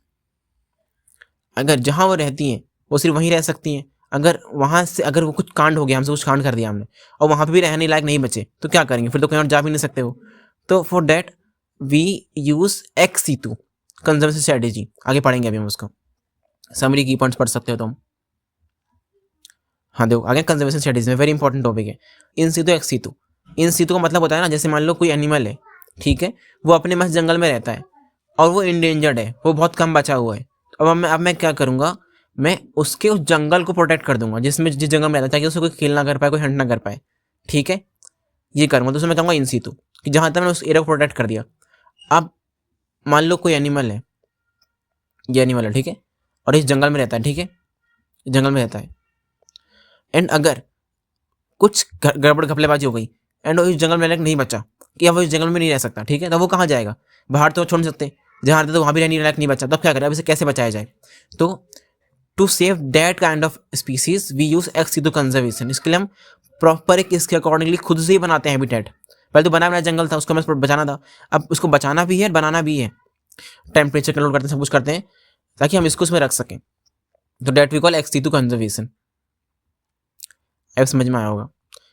अगर जहाँ वो रहती हैं वो सिर्फ वहीं रह सकती हैं, अगर वहाँ से अगर वो कुछ कांड हो गया, हमसे कुछ कांड कर दिया हमने और वहाँ पे भी रहने लायक नहीं बचे तो क्या करेंगे, फिर तो कहीं और जा भी नहीं सकते हो। तो for that we use ex situ conservation strategy, आगे पढ़ेंगे अभी हम उसको, समरी की पॉइंट्स पढ़ सकते हो तुम। हाँ देखो आगे कंजर्वेशन स्ट्रेटेजी में वेरी इंपॉर्टेंट टॉपिक है in situ ex situ. In situ का मतलब होता है ना, जैसे मान लो कोई एनिमल है, ठीक है, वो अपने मस्त जंगल में रहता है और वो इंडेंजर्ड है, वो बहुत कम बचा हुआ है। अब मैं क्या करूँगा, मैं उसके उस जंगल को प्रोटेक्ट कर दूंगा जिस जंगल में रहता है, ताकि उससे कोई खेल ना कर पाए, कोई हंट ना कर पाए, ठीक है, ये करूँगा। तो उसमें मैं कहूँगा इन सीटू कि जहाँ तक मैंने उस एरिया को प्रोटेक्ट कर दिया। अब मान लो कोई एनिमल है, ये एनिमल है, ठीक है, और इस जंगल में रहता है, ठीक है, जंगल में रहता है, एंड अगर कुछ गड़बड़ घपलेबाजी हो गई एंड इस जंगल में नहीं बचा कि अब वो इस जंगल में नहीं रह सकता, ठीक है, तो वो कहाँ जाएगा, बाहर तो छोड़ नहीं सकते, जहाँ रहते तो वहाँ भी रहने लायक नहीं बचा, तब क्या करें, अब इसे कैसे बचाया जाए। तो to save that kind of species we use ex situ conservation. इसके लिए हम प्रॉपर एक इसके अकॉर्डिंगली खुद से ही बनाते हैं हैबिटेट। पहले तो बना जंगल था, उसको हमें बचाना था, अब उसको बचाना भी है, बनाना भी है, टेम्परेचर कंट्रोल करते हैं, सब कुछ करते हैं ताकि हम इसको उसमें रख सकें। तो that we call ex situ conservation. अब समझ में आया होगा,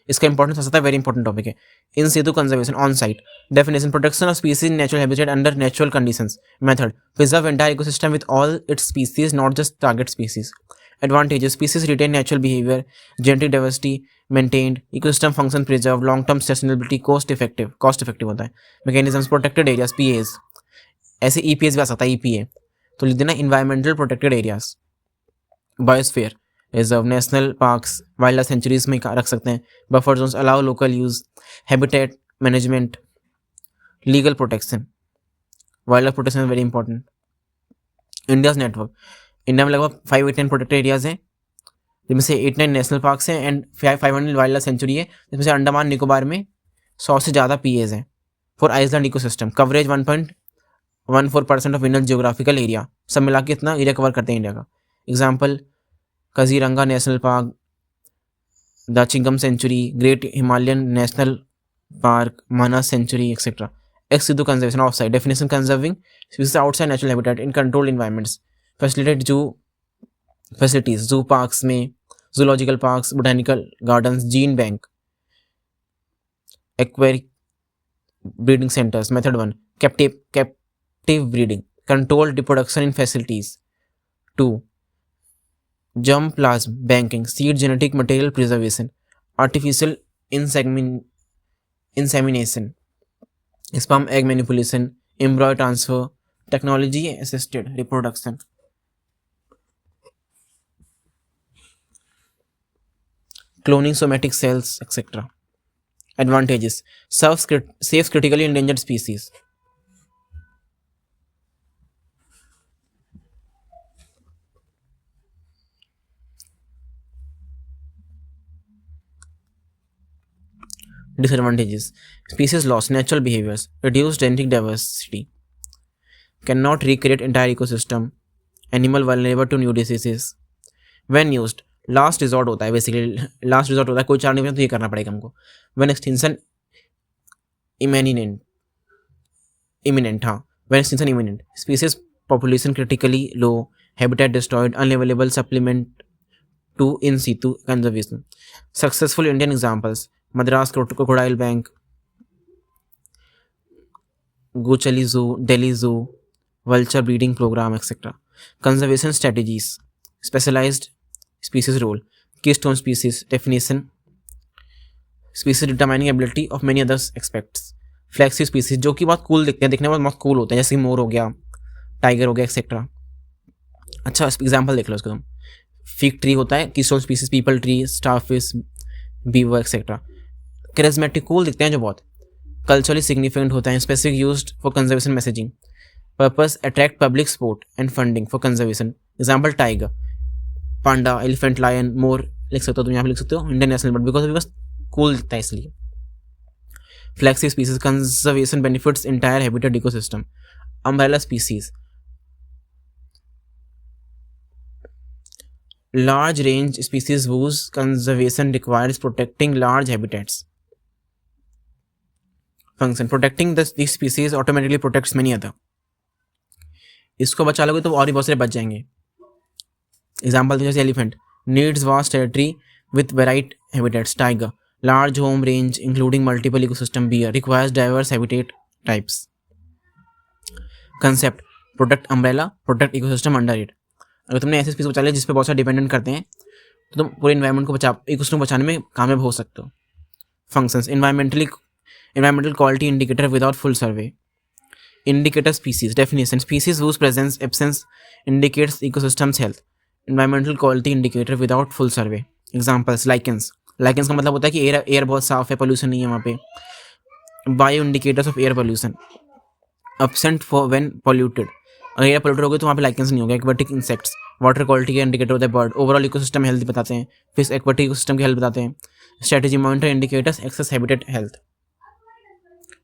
इसका इंपॉर्टेंस आता है, वेरी इंपॉर्टेंट टॉपिक है। In situ conservation on site definition, protection of species natural habitat under natural conditions. Method, preserve entire ecosystem with all its species not just target species. Advantages, species retain natural behavior, genetic diversity maintained, ecosystem function preserved, long term sustainability, cost effective होता है। Mechanisms, protected areas, PAs, ऐसे EPAs भी आ सकता है, EPA तो लिख देना environmental protected areas, biosphere reserve, national parks, wildlife sanctuaries में रख सकते हैं, buffer zones allow local use, habitat management, legal protection, wildlife protection very important. India's network, India में लगभग 589 प्रोटेक्टेड एरियाज हैं, जिनमें से 89 नेशनल पार्क्स हैं एंड 500 वाइल्ड लाइफ सेंचुरी है, जिसमें से अंडमान निकोबार में 100 से ज़्यादा PAs हैं। For island ecosystem, coverage 1.14% of Indian geographical area, सब मिला के इतना एरिया कवर करते हैं इंडिया का। Example Kaziranga national park, Dachigam sanctuary, great Himalayan national park, Manas sanctuary etcetera. Ex-situ conservation offsite definition: conserving species outside natural habitat in controlled environments, facilitate zoo facilities, zoo parks में zoological parks, botanical gardens, gene bank, aquatic breeding centers. Method 1, captive breeding, controlled reproduction in facilities. 2, germplasm banking, seed genetic material preservation, artificial insemination, sperm egg manipulation, embryo transfer, technology assisted reproduction. Cloning somatic cells etc. Advantages: saves critically endangered species. Disadvantages: species loss, natural behaviors, reduced genetic diversity, cannot recreate entire ecosystem, animal vulnerable to new diseases. When used, last resort होता है, basically last resort होता है, कोई चार नहीं बचा तो ये करना पड़ेगा हमको। व्हेन एक्सटिंक्शन इमिनेंट, हाँ, when extinction imminent, species population critically low, habitat destroyed, unavailable supplement to in situ conservation. Successful Indian examples: Madras crocodile bank, Guchali Zoo, Delhi Zoo, vulture breeding program etc. Conservation strategies: specialized species role, keystone species definition, species determining ability of many other aspects. Flagship species जो कि बहुत cool दिखते हैं, दिखने में बहुत cool होते हैं, जैसे मोर हो गया, टाइगर हो गया एक्सेट्रा। अच्छा एग्जाम्पल देख लो उसका तुम। फिग ट्री होता है keystone species, peepal tree, starfish, beaver etcetera. Charismatic cool दिखते हैं जो बहुत। कल्चरली सिग्निफिकेंट होता है, specific used for conservation messaging. Purpose: attract public support and funding for conservation. Example tiger, panda, elephant, lion, मोर लिख सकते हो तुम, यहाँ पे लिख सकते हो Indian national bird, because cool दिखता है इसलिए। Flagship species, conservation benefits entire habitat ecosystem. Umbrella species, large range species whose conservation requires protecting large habitats. Function: protecting these species automatically protects many other. इसको बचा लोगे तो और भी बहुत सारे बच जाएंगे। एग्जाम्पल जैसे elephant, needs vast territory with varied habitats. Tiger, large home range including multiple ecosystem. Bear, requires diverse habitat types. Concept: protect umbrella, protect ecosystem under it. अगर तुमने ऐसे स्पीसीज बचा लिया जिस पे बहुत सारे डिपेंडेंट करते हैं तो तुम पूरे इन्वायरमेंट को इकोसिस्टम को बचाने में कामयाब हो सकते हो। Functions: environmental quality indicator without full survey. Indicator species definition: species whose presence absence indicates ecosystem's health. Environmental quality indicator without full survey. Examples: lichens का मतलब होता है कि एयर बहुत साफ है, पोल्यूशन नहीं है वहाँ पे। Bio indicators of air pollution, absent for when polluted, अगर एयर पोल्यूटेड हो गई तो वहाँ पे लाइकेंस नहीं होगा। एक्वाटिक इंसेक्ट्स, वाटर क्वालिटी का इंडिकेटर होता है बर्ड। ओवरऑल इकोसिस्टम हेल्थ बताते हैं। फिश एक्वाटिक इकोसिस्टम की हेल्थ बताते हैं। Strategy monitor indicators assess habitat health.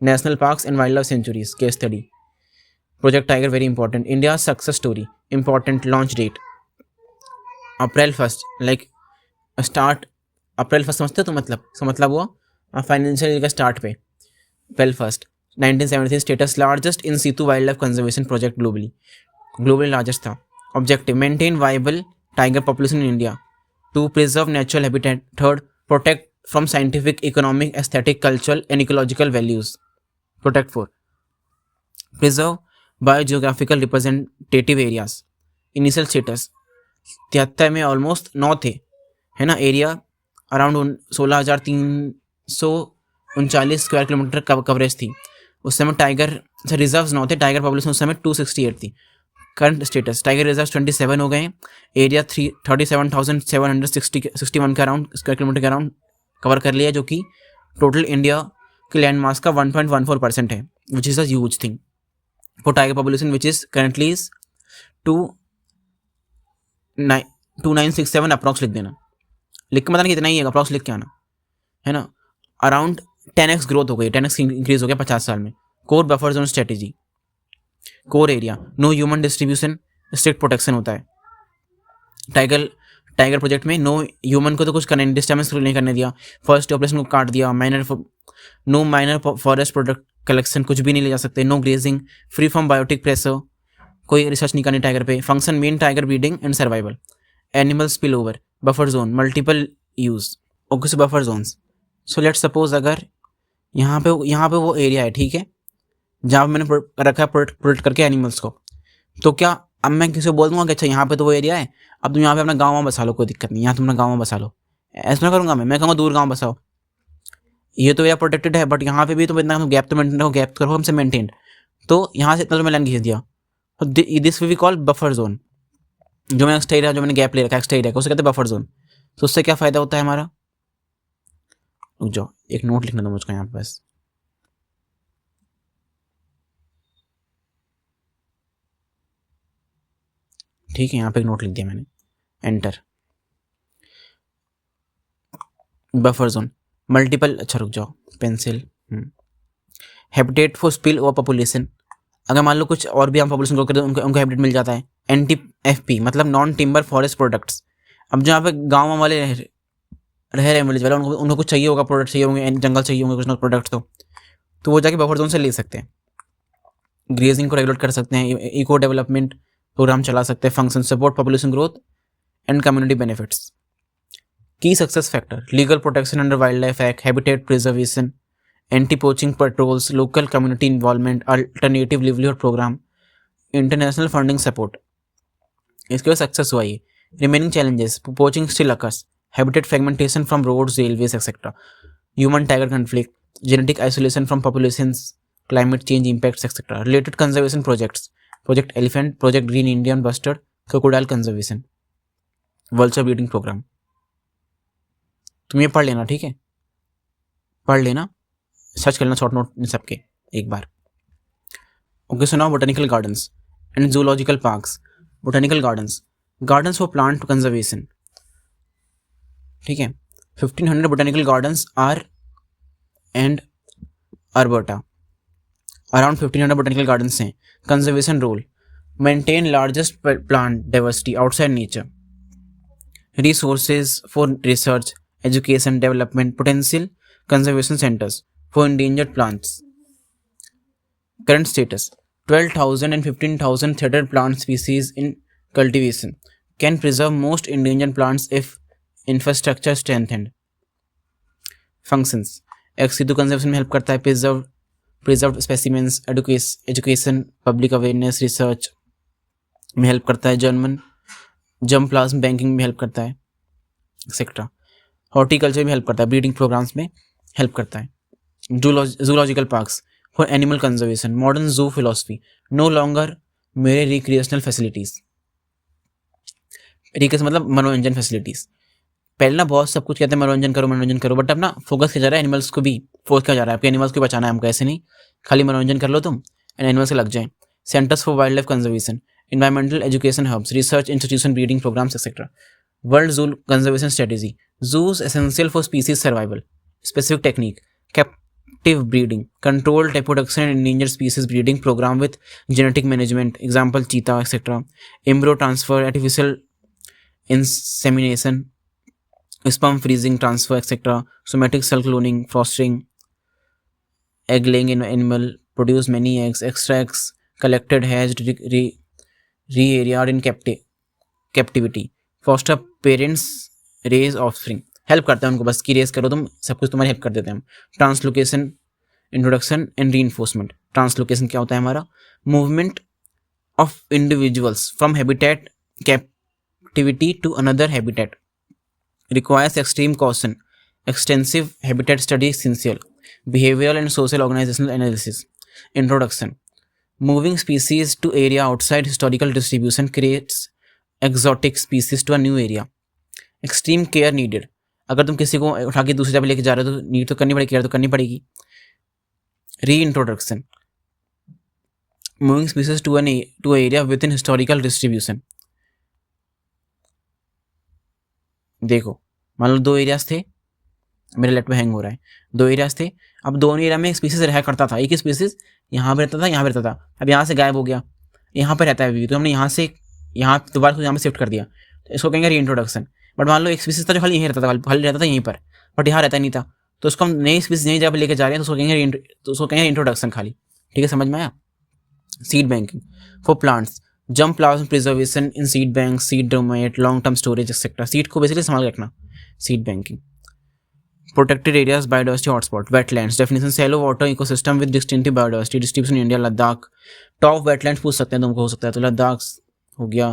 National parks and wildlife sanctuaries case study. Project tiger very important. India success story. Important launch date April 1, like start April 1 समझते हो तो मतलब इसका मतलब हुआ फाइनेंशियल ईयर का स्टार्ट पे April 1, 1973। Status largest in situ wildlife conservation project globally largest था। Objective: maintain viable tiger population in India. 2, preserve natural habitat. 3, protect from scientific, economic, aesthetic, cultural and ecological values. Protect 4, preserve biogeographical representative areas. Initial status 73 में almost 9 थे, है ना। Area around 16,339 square kilometre coverage थी उस समय। Tiger से reserves 9 थे, tiger population उस समय 268 थी। करंट स्टेटस: टाइगर रिजर्व 27 हो गए, एरिया 37,761 के अराउंड स्क्वायर किलोमीटर के अराउंड कवर कर लिया, जो कि टोटल इंडिया के लैंड मास का 1.14% है, which is a huge thing for tiger population, which is currently is 2967 approx लिख देना, लिख के बताना कितना ही है, अप्रॉक्स लिख के आना, है ना। अराउंड 10x ग्रोथ हो गई, 10x इंक्रीज हो गया 50 साल में। Core buffer zone strategy, core area, no human distribution, strict protection होता है। टाइगर प्रोजेक्ट में नो ह्यूमन को तो कुछ करने, डिस्टर्बेंस नहीं करने दिया, फर्स्ट ऑपरेशन को काट दिया, no minor forest product collection, कुछ भी नहीं ले जा सकते, no grazing, free from biotic pressure, कोई रिसर्च नहीं करनी टाइगर पे, function main tiger breeding and survival, animal spill over, buffer zone, multiple use. Okay, so buffer zones, so let's suppose अगर यहाँ पे वो एरिया है, ठीक है, जहाँ मैंने रखा है प्रोटेक्ट करके एनिमल्स को, तो क्या अब मैं किसी को बोल दूंगा कि अच्छा यहाँ पे तो वो एरिया है, अब तुम यहाँ पे अपना गाँव बसा लो, कोई दिक्कत नहीं, यहाँ तुम अपना गाँव बसा लो, ऐसा ना करूँगा मैं कहूँगा दूर गाँव बसाओ, ये तो एरिया प्रोटेक्टेड है, बट यहाँ पे भी तो इतना गैप तो मेंटेन, गैप करो हमसे मेंटेन, तो यहाँ से इतना तो मैं लैंड खींच दिया, तो this we call buffer zone. जो मैंने एक्स्ट्रा एरिया, जो मैंने गैप ले रखा है एक्स्ट्रा एरिया को, उसे कहते हैं बफर जोन। तो उससे क्या फ़ायदा होता है हमारा, रुक जाओ एक नोट लिखना दो मुझको यहाँ पे बस, ठीक है, यहाँ पे एक नोट लिख दिया मैंने, एंटर। बफर जोन, मल्टीपल, अच्छा रुक जाओ, pencil, habitat for spill over population, अगर मान लो कुछ और भी हम पॉपुलेशन ग्रो करें तो उनको हैबिटेट मिल जाता है। एंटी एफपी मतलब नॉन टिम्बर फॉरेस्ट प्रोडक्ट्स, अब जहाँ पे गाँव वाले रह रहे विलेज वाले, उनको कुछ चाहिए होगा, प्रोडक्ट चाहिए होंगे, जंगल चाहिए होंगे कुछ ना प्रोडक्ट्स, तो वो जाके बफर जोन से ले सकते हैं। ग्रेजिंग को रेगुलेट कर सकते हैं, इको डेवलपमेंट प्रोग्राम चला सकते हैं, function support population growth and community benefits. Key success factor, legal protection under wildlife act, habitat preservation, anti poaching patrols, local community involvement, alternative livelihood programme, international funding support, इसके बाद success हुआ ये। Remaining challenges, poaching still occurs, habitat fragmentation from roads, railways etcetera, human tiger conflict, genetic isolation from populations, climate change impacts, etc. Related conservation projects, Project Elephant, Project Green Indian Bustard, Crocodile Conservation, Vulture Breeding Program। तुम ये पढ़ लेना, ठीक है, पढ़ लेना, search कर लेना शॉर्ट नोट इन सबके एक बार। Okay, so now botanical gardens and zoological parks. Botanical gardens, gardens for plant conservation, ठीक है, 1500 botanical gardens are and arboreta, around 1500 botanical gardens हैं। Conservation role, maintain largest plant diversity outside nature, resources for research, education, development, potential conservation centres for endangered plants. Current status, 12,000 and 15,000 threatened plant species in cultivation, can preserve most endangered plants if infrastructure strengthened। Functions, ex situ conservation में help करता है, preserved specimens, education, public awareness, research में help करता है, germ plasm banking में help करता है, etcetera. Horticulture में हेल्प करता है, ब्रीडिंग प्रोग्राम्स में हेल्प करता है। Zoological parks for animal conservation, modern जू फिलोसफी, नो लॉन्गर मेरे रिक्रिएशनल फैसिलिटीज, रिक्रिएशन मतलब मनोरंजन फैसिलिटीज। पहले ना बहुत सब कुछ कहते हैं मनोरंजन करो, बट अब ना फोकस किया जा रहा है एनिमल्स को भी, फोकस किया जा रहा है, आपके एनिमल्स को बचाना है हमको, ऐसे नहीं खाली मनोरंजन कर लो तुम एंड एनिमल्स से लग जाए। Centres for wild life conservation, environmental education hubs, research institution, breeding programs, etc. World Zoo Conservation Strategy, zoos essential for species survival, specific technique, captive breeding, controlled reproduction and endangered species breeding program with genetic management, example cheetah, etc. Embryo transfer, artificial insemination, sperm freezing, transfer, etc. Somatic cell cloning, fostering, egg laying in animal, produce many eggs, extra eggs collected, hatched, re-areared in captivity, foster parents, raise offspring, help करता है उनको, बस की race करो तुम, सब कुछ तुम्हारी हेल्प कर देते हैं हम। Translocation, introduction and reinforcement. Translocation क्या होता है हमारा, movement of individuals from habitat captivity to another habitat, requires extreme caution, extensive habitat study essential, behavioural and social organisational analysis. Introduction, moving species to area outside historical distribution creates exotic species to a new area, extreme care needed, अगर तुम किसी को उठा के दूसरी जगह लेके जा रहे हो तो नीड तो करनी पड़ेगी, केयर तो करनी पड़ेगी। Reintroduction, moving species to area within historical distribution. देखो मान लो दो एरियाज थे, मेरे लैपटॉप हैंग हो रहा है। 2 एरियाज थे, अब दोनों एरिया में एक स्पीसीज रहा करता था, एक ही स्पीसीज यहाँ पे रहता था, यहाँ पे रहता था, अब यहाँ से गायब हो गया, यहाँ पे रहता है अभी, तो हमने यहाँ से यहाँ दोबारा यहाँ पे शिफ्ट कर दिया, तो इसको कहेंगे रीइंट्रोडक्शन। बट मान लो एक स्पीसीज था जो खाली यहीं रहता था, खाली रहता था यहीं पर, बट यहाँ रहता नहीं था, तो उसको हम नई स्पीसीज नई जगह पर लेके जा रहे हैं, तो उसको कहेंगे इंट्रोडक्शन खाली। ठीक है, समझ में आया। Seed banking for plants, jump plant preservation in seed bank, seed Dummit, long term storage etcetera. Seed को बेसिकली संभाल रखना, seed banking. Protected areas, biodiversity hotspot, wetlands, definition shallow water ecosystem with distinctive biodiversity, distribution India, Ladakh. Top wetlands पूछ सकते हैं तुमको, हो सकता है तो लद्दाख हो गया,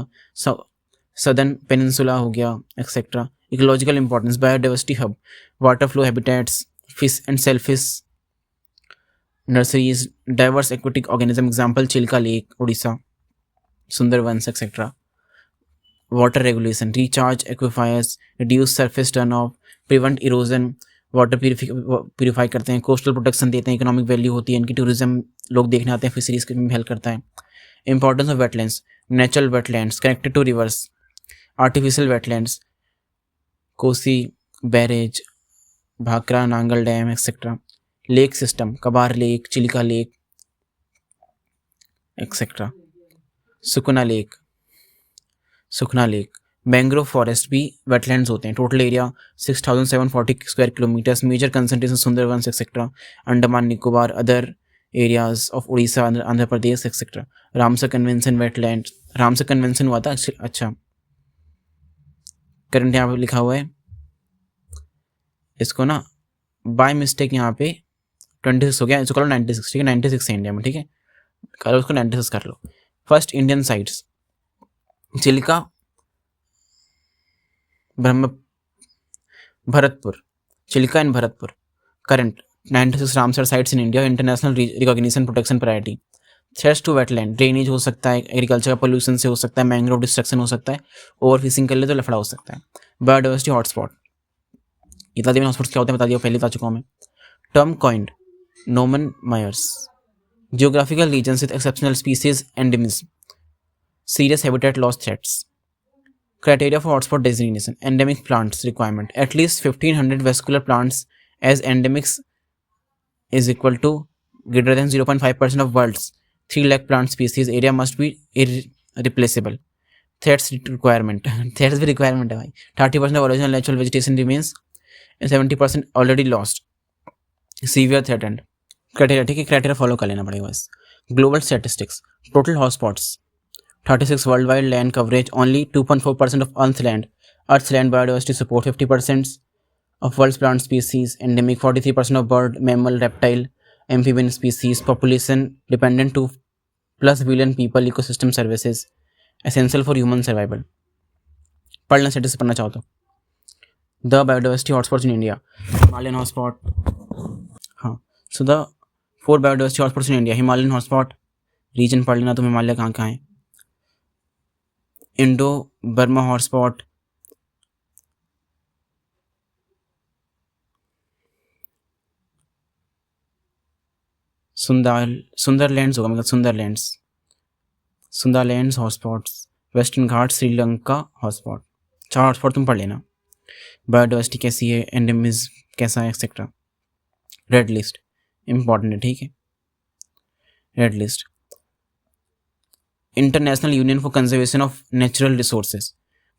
सदर्न पेनिनसुला हो गया एक्सेट्रा। Ecological importance, biodiversity hub, water flow habitats, fish and shellfish nurseries, diverse aquatic organism, example Chilika lake Orissa, Sundarbans etcetera. Water regulation, recharge aquifers, reduce surface runoff, prevent erosion, water purify करते हैं, coastal protection देते हैं, economic value होती है इनकी, tourism लोग देखने आते हैं, फिशरीज के में हेल्प करता है। Importance of wetlands, natural wetlands connected to rivers, artificial wetlands, Kosi barrage, Bhakra Nangal dam etcetera. Lake system, Kabar lake, Chilika lake etcetera. Sukhna lake, mangrove forest भी वेटलैंड्स होते हैं। Total area 6740 square kilometres, major concentration Sundarbans etcetera, Andaman Nicobar, other areas of Orissa, Andhra Pradesh etcetera. Ramsar convention wetland, Ramsar convention हुआ था, अच्छा current यहाँ पे लिखा हुआ है, इसको ना बाय मिस्टेक यहाँ पे 26 हो गया, इसको कर लो 96, ठीक है 96 है इंडिया में, ठीक है करो उसको 96 कर लो। First Indian sites, Chilika Bharatpur, Chilika and Bharatpur, current 96 Ramsar sites in India, international recognition protection priority. Threats to wetland, drainage हो सकता है, एग्रीकल्चर पोल्यूशन से हो सकता है, मैंग्रोव डिस्ट्रक्शन हो सकता है, ओवर फिशिंग कर ले तो लफड़ा हो सकता है। बायोडाइवर्सिटी हॉटस्पॉट, इतना दिन हॉटस्पॉट्स क्या होते हैं बता दिया, पहले बता चुका हूँ मैं। टर्म कॉइंड नोमन Myers, geographical regions with exceptional species endemism, serious habitat loss threats. Criteria for hotspot designation, endemic plants requirement, at least 1500 vascular plants as endemics is equal to greater than 0.5% of world's 3 lakh plant species, area must be irreplaceable. Threats requirement, threats भी requirement है भाई, 30% of original natural vegetation remains and 70% already lost, severe threatened. Criteria, ठीक है criteria follow कर लेना पड़ेगा बस। Global statistics, total hotspots 36 worldwide, land coverage only 2.4% of Earth's land. Earth's land biodiversity support 50% of world's plant species, endemic 43% of bird, mammal, reptile, amphibian species, population dependent 2+ billion people, ecosystem services essential for human survival. पढ़ना status पढ़ना चाहो तो the biodiversity hotspots in India, Himalayan hotspot, हाँ so the 4 biodiversity hotspots in India, Himalayan hotspot region पढ़ लेना तुम, हिमालय कहाँ कहाँ है। इंडो बर्मा हॉटस्पॉट, सुंदरलैंड्स होगा मतलब सुंदरलैंड्स हॉटस्पॉट्स, वेस्टर्न घाट, श्रीलंका हॉटस्पॉट। 4 हॉटस्पॉट तुम पढ़ लेना। बायोडाइवर्सिटी कैसी है, एंडेमिज्म कैसा है एक्सेट्रा। रेड लिस्ट इंपॉर्टेंट है, ठीक है red list. International union for conservation of natural resources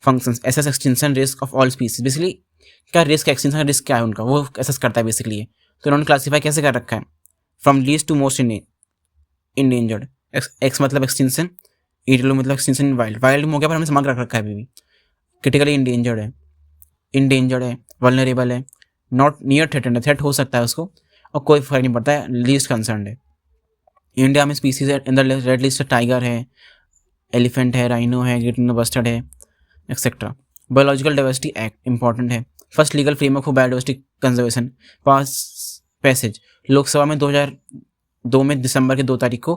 functions, assess extinction risk of all species, basically क्या रिस्क, एक्सटिंक्शन का रिस्क क्या है उनका, वो एसेस करता है बेसिकली है। तो उन्होंने क्लासीफाई कैसे कर रखा है, from least to most endangered, EX मतलब एक्सटिंक्शन, ईडब्ल्यू मतलब एक्सटिंक्शन इन वाइल्ड, वाइल्ड में हो गया पर हमने समाज रख रखा है अभी भी। क्रिटिकली इंडेंजर्ड है, वल्नरेबल है, नॉट नियर थ्रेटेंड है, थ्रेट हो सकता है उसको और कोई फर्क नहीं पड़ता है, लीस्ट कंसर्न है। इंडिया में species in the red list tiger है, एलिफेंट है, राइनो है, ग्रेट बस्टर्ड है etcetera. Biological diversity act important है, first legal framework for biodiversity conservation, passage Lok Sabha में 2002 में दिसंबर के 2 तारीख को,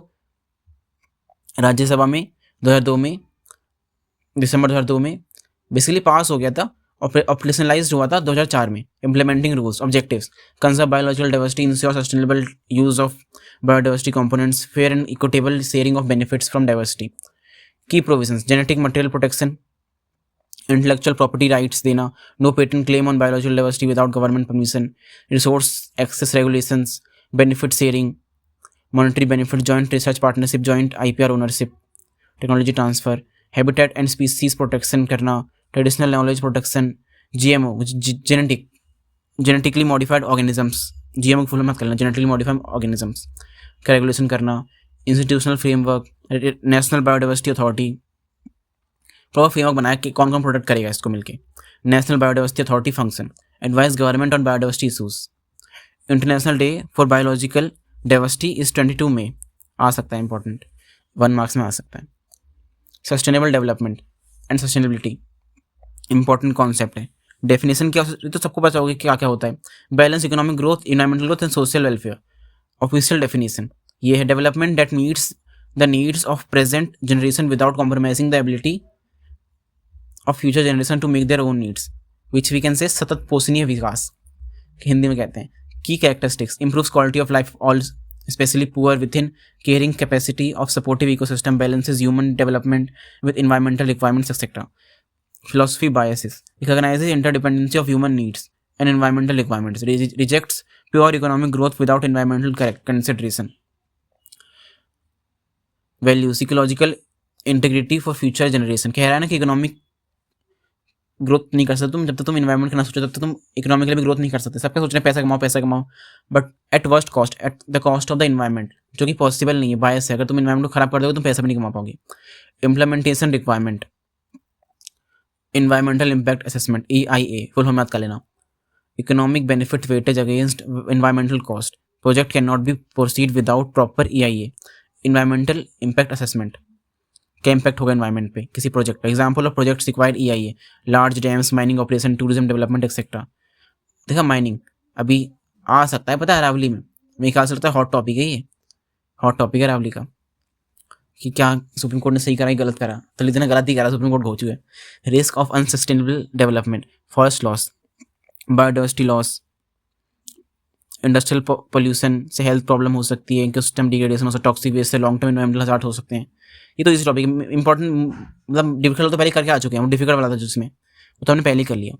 राज्यसभा में 2002 में दिसंबर 2002 में बेसिकली पास हो गया था और ऑपरेशनलाइज हुआ था 2004 में। Implementing rules, objectives, conserve biological diversity, ensure sustainable use of biodiversity components, fair and equitable sharing of benefits from diversity. Key provisions, genetic material protection, intellectual property rights देना, no patent claim on biological diversity without government permission, resource access regulations, benefit sharing, monetary benefit, joint research partnership, joint IPR ownership, technology transfer, habitat and species protection करना, traditional knowledge protection, GMO genetically modified organisms, GMO full मत करना, genetically modified organisms का regulation करना, institutional framework, national biodiversity authority, proper framework बनाया कि कौन कौन protect करेगा इसको मिलके, national biodiversity authority function, advice government on biodiversity issues, international day for biological diversity is 22 में आ सकता है, इंपॉर्टेंट 1 मार्क्स में आ सकता है। Sustainable development and sustainability important concept है। डेफिनेशन क्या तो सबको पता होगा क्या क्या होता है। Balance economic growth, environmental growth and social welfare. Official definition ये है, development that meets the needs of present generation without compromising the ability of future generation to make their own needs, which we can say सतत पोषणीय विकास हिंदी में कहते हैं। की characteristics, improves quality of life all especially poor within caring capacity of supportive ecosystem, balances human development with environmental requirements etc. Philosophy biases, recognizes interdependency of human needs and environmental requirements, rejects pure economic growth without environmental consideration. Values, ecological integrity for future generation, कह रहा है ना कि economic growth नहीं कर सकते तुम जब तक तुम इन्वायरमेंट का ना सोचो, तब तक तुम इकोनॉमिकली भी ग्रोथ नहीं कर सकते। सबके सोच रहे हैं पैसा कमाओ, but at worst cost, at the cost of the environment, जो कि पॉसिबल नहीं है, बायस है। अगर तुम इन्वायरमेंट को खराब कर दोगे तुम पैसा भी नहीं कमा पाओगे। Implementation requirement, environmental impact assessment, EIA full form याद कर लेना। Economic benefit weightage against environmental cost, project can not be proceed without proper EIA, environmental impact assessment, क्या इम्पैक्ट होगा एनवायरमेंट पे किसी प्रोजेक्ट का। Example of projects required EIA, large dams, mining operation, tourism development etcetera. देखा mining अभी आ सकता है, पता है अरावली में, मेरे ख्याल से लगता है हॉट टॉपिक है, ये हॉट टॉपिक है अरावली का, कि क्या सुप्रीम कोर्ट ने सही करा गलत करा, तो इतना गलत ही करा, सुप्रीम कोर्ट हो चुका है। Risk of unsustainable development, forest loss, biodiversity loss, industrial pollution से हेल्थ प्रॉब्लम हो सकती है, इकोसिस्टम डिग्रेडेशन हो सकता है, टॉक्सिक वेस्ट से लॉन्ग टर्म एनवायरमेंटल हजार्ड हो सकते हैं। ये तो इसी टॉपिक इंपॉर्टेंट, मतलब डिफिकल्ट तो पहले करके आ चुके हैं, वो डिफिकल्ट वाला था जिसमें वो तो हमने पहले ही कर लिया,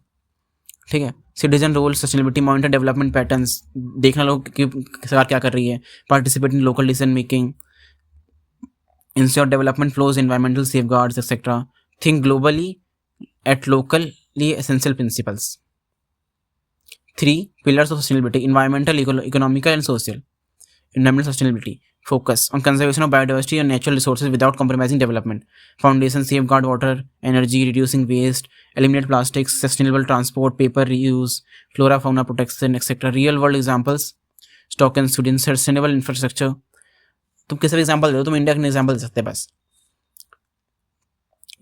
ठीक है। Citizen role, sustainability, monitor development patterns, देखना लोग कि सरकार क्या कर रही है, participate in local decision making, ensure development flows, environmental safeguards etcetera, think globally act locally essential principles. 3 pillars of sustainability, environmental, economical and social. Environmental sustainability, focus on conservation of biodiversity and natural resources without compromising development. Foundation, safeguard water, energy, reducing waste, eliminate plastics, sustainable transport, paper reuse, flora fauna protection etc. Real world examples, stock and student, sustainable infrastructure. तुम किसी भी example दे दो, तुम India का example दे सकते हो, बस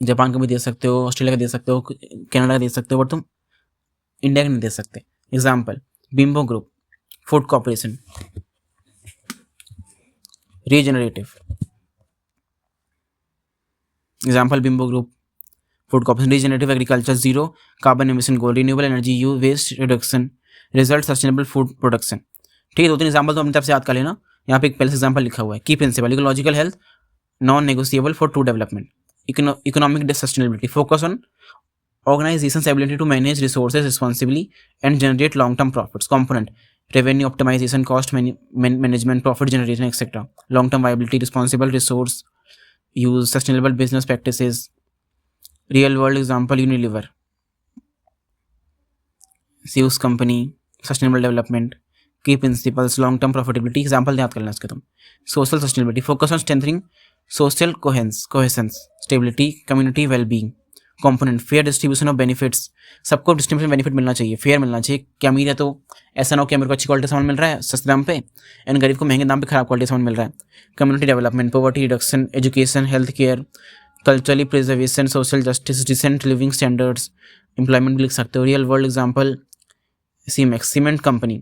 Japan का भी दे सकते हो, ऑस्ट्रेलिया का दे सकते हो, कनाडा का दे सकते हो, बट तुम इंडिया का नहीं दे सकते। Example, Bimbo group, food corporation, regenerative. Example, Bimbo group, food corporation, regenerative agriculture, zero carbon emission goal, renewable energy, you waste reduction, result sustainable food production. ठीक है, 2-3 एग्जाम्पल तो अपनी तरफ से याद कर लेना। यहाँ पे एक पहले एग्जाम्पल लिखा हुआ है, की principle, ecological health non negotiable for true development, economic sustainability, focus on organization's ability to manage resources responsibly and generate long-term profits. Component, revenue optimization, cost management, profit generation, etc. Long-term viability, responsible resource use, sustainable business practices. Real-world example, Unilever, Zeus company, sustainable development, key principles, long-term profitability. Example याद करना इसके तुम। Social sustainability, focus on strengthening social cohesion, stability, community well-being. Component, fair distribution of benefits, सबको distribution benefit मिलना चाहिए, fair मिलना चाहिए। क्या अमीर है तो ऐसा ना हो कि अमीर को अच्छी क्वालिटी सामान मिल रहा है सस्ते दाम पे, एंड गरीब को महंगे दाम पे खराब क्वालिटी सामान मिल रहा है। Community development, poverty reduction, education, health care, culturally preservation, social justice, decent living standards, employment भी लिख सकते हो। Real world example, Cemex, cement company,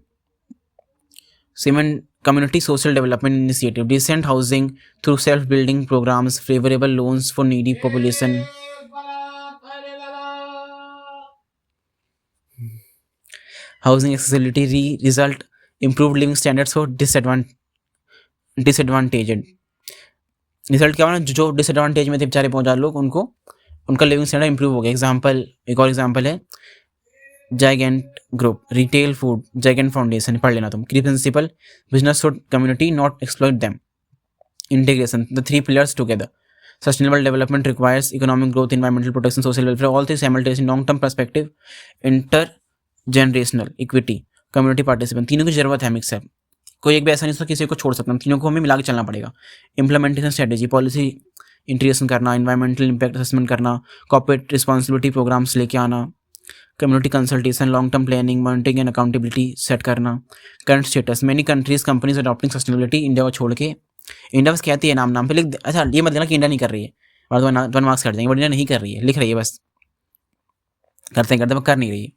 cement community social development initiative, decent housing through self building programmes, favourable loans for needy population. Housing accessibility, result improve living standards for disadvantaged. Result क्या होना, जो disadvantage में थे बेचारे पहुंचा लोग, उनको उनका लिविंग स्टैंडर्ड इंप्रूव हो गया। एग्जाम्पल, एक और एग्जाम्पल है giant group, retail food, giant foundation, पढ़ लेना तुम। की principle, business should community not exploit them, integration, the three pillars together, sustainable development requires economic growth, environmental protection, social welfare, all three simultaneously, long term perspective, intergenerational equity, community participation, तीनों की जरूरत है mix है। कोई एक भी ऐसा नहीं होता किसी को छोड़ सकता, तीनों को हमें मिला के चलना पड़ेगा। इम्प्लीमेंटेशन स्ट्रेटेजी, पॉलिसी इंटीग्रेशन करना, इन्वायरमेंटल इम्पैक्ट असेसमेंट करना, कॉर्पोरेट रिस्पॉन्सिबिलिटी प्रोग्राम्स लेके आना, community consultation, long term planning, monitoring and accountability set करना। Current status, many countries companies adopting sustainability, India को छोड़ के। इंडिया बस कहती है नाम पे लिख, अच्छा ये मत देना कि इंडिया नहीं कर रही है और वन मार्क्स कर देंगे, बट इंडिया नहीं कर रही है, लिख रही है बस, करते कर नहीं रही है।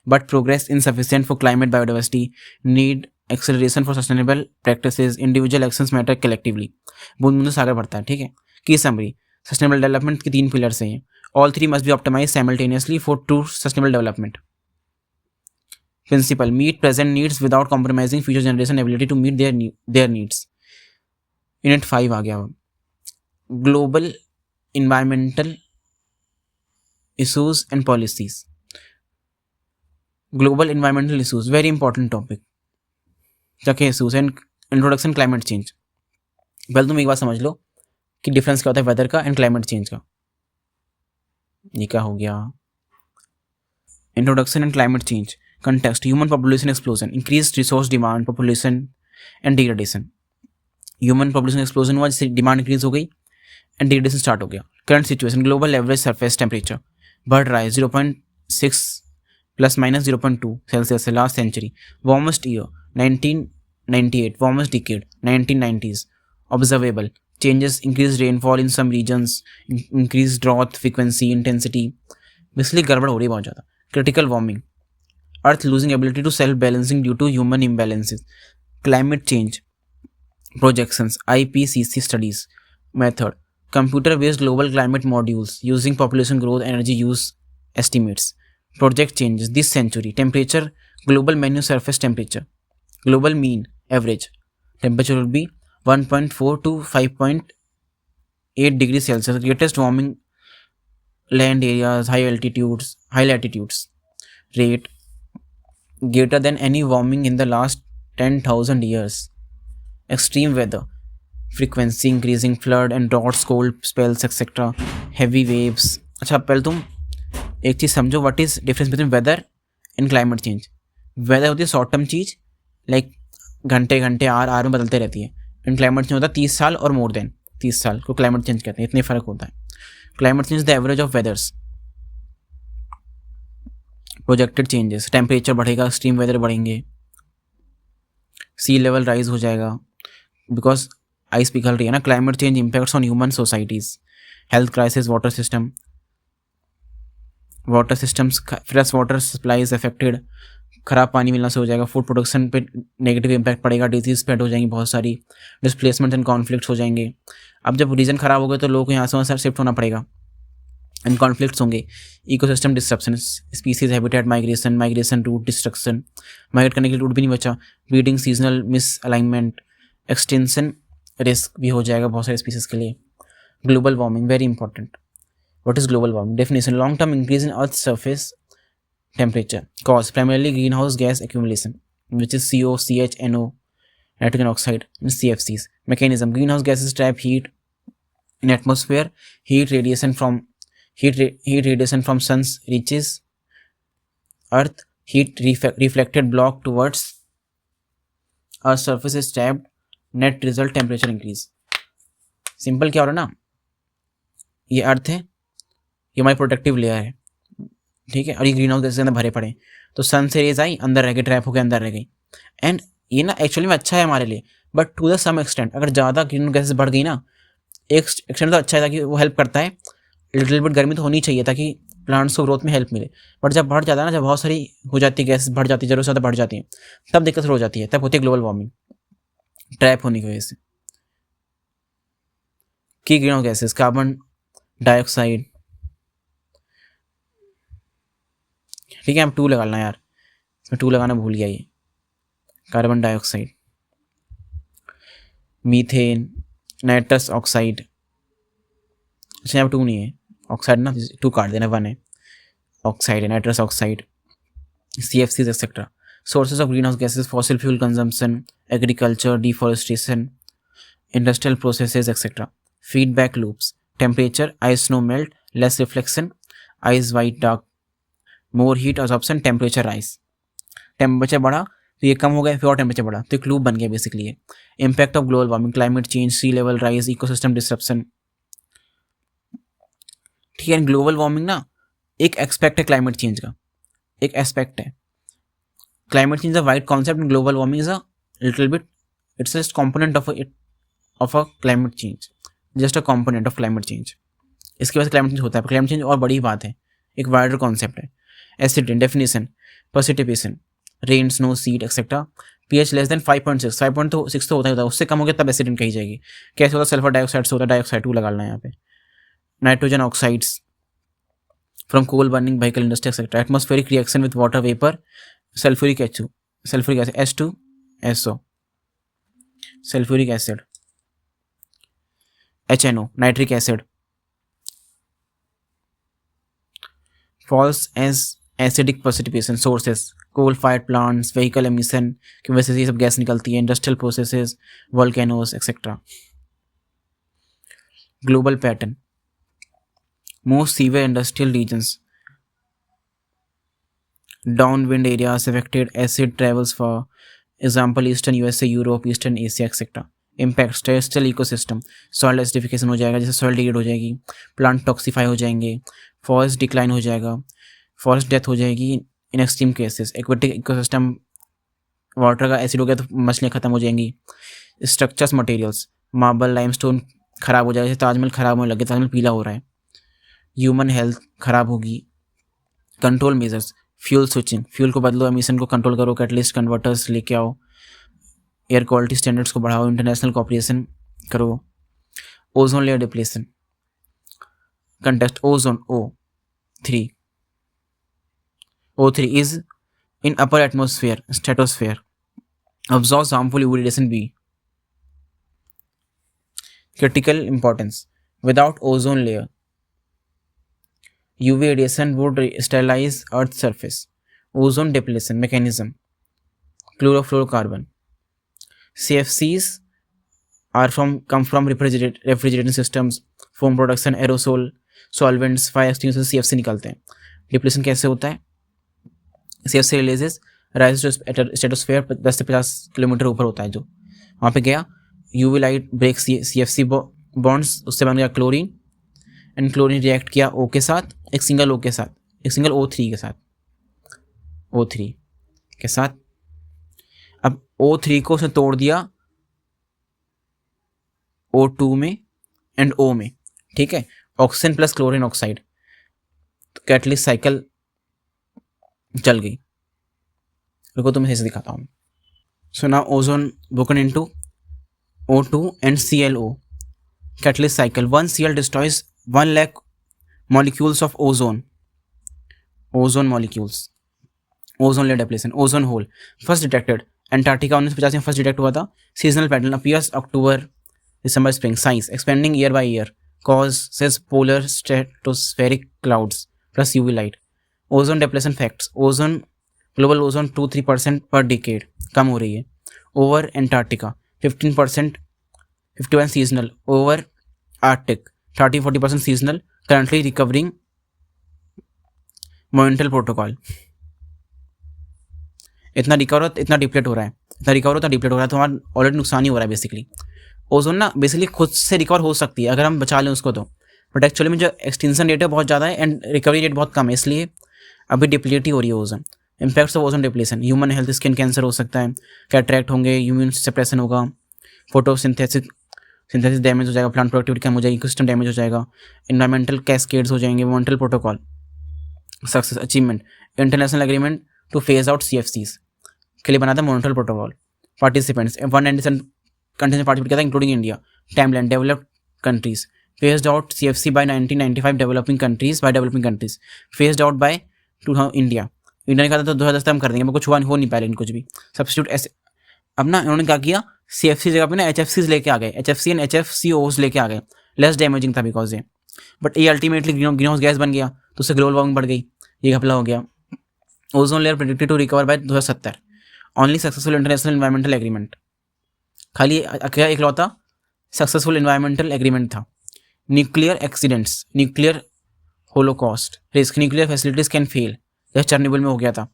But progress insufficient for climate, biodiversity, need acceleration for sustainable practices, individual actions matter collectively. बूंद बूंद सागर बढ़ता है, ठीक है। की समरी, सस्टेनेबल डेवलपमेंट के 3 पिलर्स हैं, all 3 must be optimize simultaneously for true sustainable development. Principle, meet present needs without compromising future generation ability to meet their needs. Unit 5 आ गया। Global environmental issues and policies. Global environmental issues very important topic. क्या क्या issues and introduction climate change. पहले तुम एक बात समझ लो कि डिफरेंस क्या होता है वेदर का एंड क्लाइमेट चेंज का। ये क्या हो गया? Introduction and climate change. Context, human population explosion, increase resource demand, population and degradation. Human population explosion हुआ जिससे डिमांड इंक्रीज हो गई एंड डिग्रेडेशन स्टार्ट हो गया। Current situation, global average surface temperature बढ़ रहा है 0.6 ± 0.2 सेल्सियस से last century. Warmest year 1998, warmest decade 1990s। Observable changes, increase rainfall in some regions, increase drought frequency intensity. Basically गड़बड़ हो रही है बहुत ज़्यादा। Critical warming, earth losing ability to self balancing due to human imbalances. Climate change projections, IPCC studies. Method, computer based global climate modules using population growth, energy use estimates. Project changes this century. Temperature, global mean surface temperature, global mean average temperature will be 1.4 to 5.8 degrees Celsius. Greatest warming land areas, high latitudes rate greater than any warming in the last 10,000 years. Extreme weather, frequency increasing, flood and droughts, cold spells etc. heavy waves. अच्छा पहले तुम एक चीज़ समझो, what is difference between weather and climate change. Weather होती है short term चीज़, like घंटे घंटे आर में बदलते रहती है। एंड क्लाइमेट चेंज होता है 30 साल और मोर देन 30 साल को क्लाइमेट चेंज कहते हैं। इतने फर्क होता है। Climate change the average of वेदर्स। Projected changes, temperature बढ़ेगा, एक्सट्रीम वेदर बढ़ेंगे, सी लेवल राइज हो जाएगा बिकॉज आइस पिघल रही है ना। Climate change impacts on human societies, health crisis, water systems, fresh water supplies affected, खराब पानी मिलना से हो जाएगा। फूड प्रोडक्शन पे नेगेटिव इम्पैक्ट पड़ेगा, डिजीज स्प्रेड हो जाएंगी बहुत सारी, डिस्प्लेसमेंट एंड कॉन्फ्लिक्ट्स हो जाएंगे। अब जब रीजन खराब हो गए तो लोगों को यहाँ से वहाँ शिफ्ट होना पड़ेगा एंड कॉन्फ्लिक्ट्स होंगे। Ecosystem disruption, species habitat migration route destruction, migrate करने के लिए रूट भी नहीं बचा, breeding seasonal misalignment, extinction risk भी हो जाएगा बहुत सारे स्पीसीज के लिए। Global warming very important. What is global warming? Definition, long term increase in earth surface temperature, cause primarily green house gas accumulation which is CO, CH, NO, nitrogen oxide and CFCs. Mechanism, greenhouse gases trap heat in atmosphere, heat radiation from suns reaches earth, heat reflected block towards earth surface is trapped, net result temperature increase. Simple क्या हो रहा है ना, ये अर्थ है, ये हमारी protective layer है, ठीक है, और ये ग्रीन हाउस गैसेस के अंदर भरे पड़े, तो सन से रेज आई, अंदर रह गई, ट्रैप हो गए, अंदर रह गई। एंड ये ना एक्चुअली में अच्छा है हमारे लिए, but to the some extent अगर ज़्यादा ग्रीन हाउस गैसेस बढ़ गई ना, एक एक्सटेंट तो अच्छा है ताकि वो हेल्प करता है, लिटिल बिट गर्मी तो होनी चाहिए ताकि प्लांट्स को ग्रोथ में हेल्प मिले। बट जब बढ़ जाता है ना, जब बहुत सारी हो जाती है गैस, बढ़ जाती है, जरूरत से ज़्यादा बढ़ जाती है, तब दिक्कत हो जाती है, तब होती है ग्लोबल वार्मिंग, ट्रैप होने की वजह से। की green house gases, carbon dioxide, ठीक है, हम 2 लगा लेना यार, इसमें 2 लगाना भूल गया, ये carbon dioxide, methane, nitrous oxide, अच्छा यहाँ 2 नहीं है, ऑक्साइड ना 2 काट देना, 1 है ऑक्साइड है, nitrous oxide, CFCs etcetera. Sources of greenhouse gases: fossil fuel consumption, agriculture, deforestation, industrial processes, etc. Feedback loops: temperature, ice snow melt, less reflection, ice white dark, more heat absorption, temperature rise. Temperature बढ़ा तो ये कम हो गया, फिर और temperature बढ़ा तो एक लूप बन गया बेसिकली है. Impact of global warming: climate change, sea level rise, ecosystem disruption. ठीक है, ग्लोबल वार्मिंग ना एक एस्पेक्ट है क्लाइमेट चेंज का, एक एस्पेक्ट है. Climate change is a wide concept and global warming is a little bit, it's just component of a climate change, just a component of climate change. इसकी वजह से climate change होता है. climate change और बड़ी बात है, एक wider concept है. Acidity definition: precipitation, rain, snow, seed, etc. pH less than 5.6, 5.6 तो होता ही होता है, उससे कम हो गया तब एसिडिन कही जाएगी. कैसे होता है? सल्फर डाइऑक्साइड से होता है, डाइऑक्साइड 2 लगा लेना यहाँ पे. Nitrogen oxides from coal burning, vehicle industry, etcetera. Atmospheric reaction with water vapour: sulphuric acid, H2SO, sulphuric acid, HNO, nitric acid. Falls as acidic precipitation sources: coal fired plants, vehicle emission की वजह से ये सब गैस निकलती है, industrial processes, volcanoes, etcetera. Global pattern: most severe industrial regions, downwind areas affected, acid travels for example eastern USA, Europe, eastern Asia, etc. Impact: terrestrial ecosystem, soil acidification हो जाएगा, जैसे soil degrade हो जाएगी, plant toxify हो जाएंगे, forest decline हो जाएगा, forest death हो जाएगी in extreme cases. aquatic ecosystem, water का acid हो गया तो मछलियाँ खत्म हो जाएंगी. structures materials: marble, limestone खराब हो जाएगा, जैसे ताजमहल खराब होने लगे, ताजमहल पीला हो रहा है. human health खराब होगी. control measures: fuel switching, fuel को बदलो, एमिशन को कंट्रोल करो, कैटलिस्ट कन्वर्टर्स लेके आओ, एयर क्वालिटी स्टैंडर्ड्स को बढ़ाओ, इंटरनेशनल कोऑपरेशन करो. Ozone layer depletion context: ozone O3 is in upper atmosphere, stratosphere, absorbs harmful UV radiation. B. Critical importance: without ozone layer, UV radiation would sterilize Earth's surface. Ozone depletion mechanism: chlorofluorocarbon. CFCs come from refrigerating systems, foam production, aerosol, solvents, fire extinguishers से CFC निकलते हैं. Depletion कैसे होता है? CFC releases rise to stratosphere 10 से 50 kilometre ऊपर होता है, जो वहाँ पे गया, UV light break CFC bonds, उससे बन गया क्लोरीन, एंड क्लोरीन रिएक्ट किया O के साथ, एक सिंगल O के साथ, एक सिंगल O3 के साथ, O3 के साथ. अब O3 को उसने तोड़ दिया O2 में एंड O में, ठीक है, ऑक्सीजन प्लस क्लोरीन ऑक्साइड, तो कैटलिस्ट साइकिल चल गई. रुको तो मैं ऐसे दिखाता हूँ. So now ozone broken into O2 and ClO, catalyst cycle. 1 Cl destroys 1 lakh molecules of ozone molecules. Ozone layer depletion. Ozone hole first detected Antarctica 1950 में फर्स्ट डिटेक्ट हुआ था. Seasonal pattern appears October, December, spring. Science: expanding year by year causes polar stratospheric clouds plus UV light. Ozone depletion facts: global ozone 2-3% per decade कम हो रही है. Over Antarctica 15%, 51 seasonal. Over Arctic 30-40% seasonal. Currently recovering. Montreal Protocol. इतना recover इतना deplete हो रहा है, इतना recover होता डिप्लेट हो रहा है, तो हमारा ऑलरेडी नुकसान ही हो रहा है बेसिकली. ओजोन ना बेसिकली खुद से रिकवर हो सकती है अगर हम बचा लें उसको तो, बट एक्चुअली में जो एक्सटेंशन रेट है बहुत ज़्यादा है एंड रिकवरी रेट बहुत कम है, इसलिए अभी डिप्लीट ही हो रही है ozone. Impacts of ozone depletion: human health, skin cancer हो सकता है, कैटरैक्ट होंगे, इम्यून सप्रेशन होगा, फोटोसिंथेसिस डैमेज हो जाएगा, प्लांट प्रोडक्टिविटी कम हो जाएगी, इकोसिस्टम डैमेज हो जाएगा, एनवायरमेंटल कैस्केड्स हो जाएंगे. Montreal protocol success achievement: international agreement two phase out CFCs के लिए बना था मॉन्ट्रियल प्रोटोकॉल. पार्टिसिपेंट्स 197 कंट्रीज ने पार्टिसिपेट किया था including India. Timeline: developed countries phased out CFC by 1995, developing countries phased out by 2000 India ने कहा था तो 2010 तक हम कर देंगे, कुछ हुआ हो नहीं पाया लेकिन कुछ भी. सब्स्टिट्यूट ऐसे अब ना इन्होंने क्या किया, CFC जगह पे ना HFCs लेके आ गए, HFC एंड HFCOs लेके आ गए, लेस डैमेजिंग था बिकॉज ये बट ये अल्टीमेटली ग्रीन हाउस गैस बन गया, तो उससे ग्लोबल वार्मिंग बढ़ गई, ये घपला हो गया। Ozone layer predicted to recover by 2070, only successful international environmental agreement, खाली क्या इकलौता सक्सेसफुल एनवायरमेंटल एग्रीमेंट था। Nuclear accidents, nuclear holocaust risk, nuclear facilities can fail, जैसे चर्निबल में हो गया था,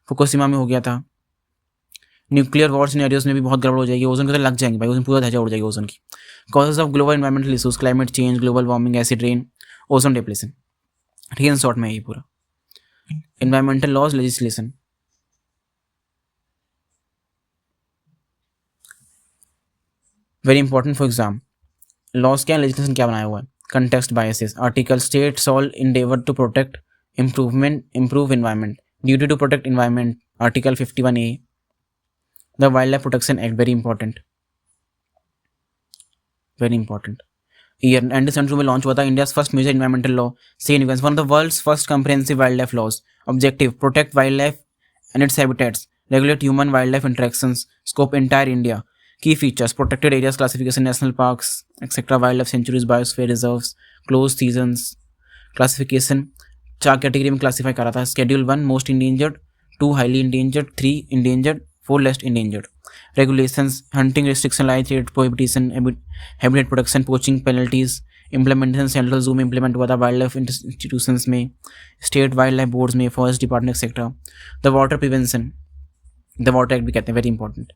फुकुशिमा में हो गया था। न्यूक्लियर वॉर सिनेरियोज में भी बहुत गड़बड़ हो जाएगी, ओजोन के तो लग जाएंगे भाई, ओजोन पूरा धजा उड़ जाएगी ओजोन की। Causes of global environmental issues, climate change, global warming, acid rain, ozone depletion, ठीक है, इन शॉर्ट में ये पूरा। Environmental laws legislation, very important for exam. Laws क्या है, लेजिस्लेशन क्या बनाया हुआ है। Context biases, article states all endeavour to protect improve environment, duty to protect environment, article 51A, the wildlife protection act, very important year 1972 में launch हुआ था India's first major environmental law, one of the world's first comprehensive wildlife laws. Objective, protect wildlife and its habitats, regulate human wildlife interactions, scope entire India, key features, protected areas classification, national parks etcetera, wildlife sanctuaries, biosphere reserves, close seasons, classification 4 category में classify करा था। Schedule 1 most endangered, 2 highly endangered, 3 endangered, 4 least endangered. Regulations, hunting restriction, light trade prohibition, habitat protection, poaching penalties, implementation central जू में implement हुआ था, wild life institutions में, state wild life boards में, forest department etcetera. The water prevention, the water act भी कहते हैं, very important.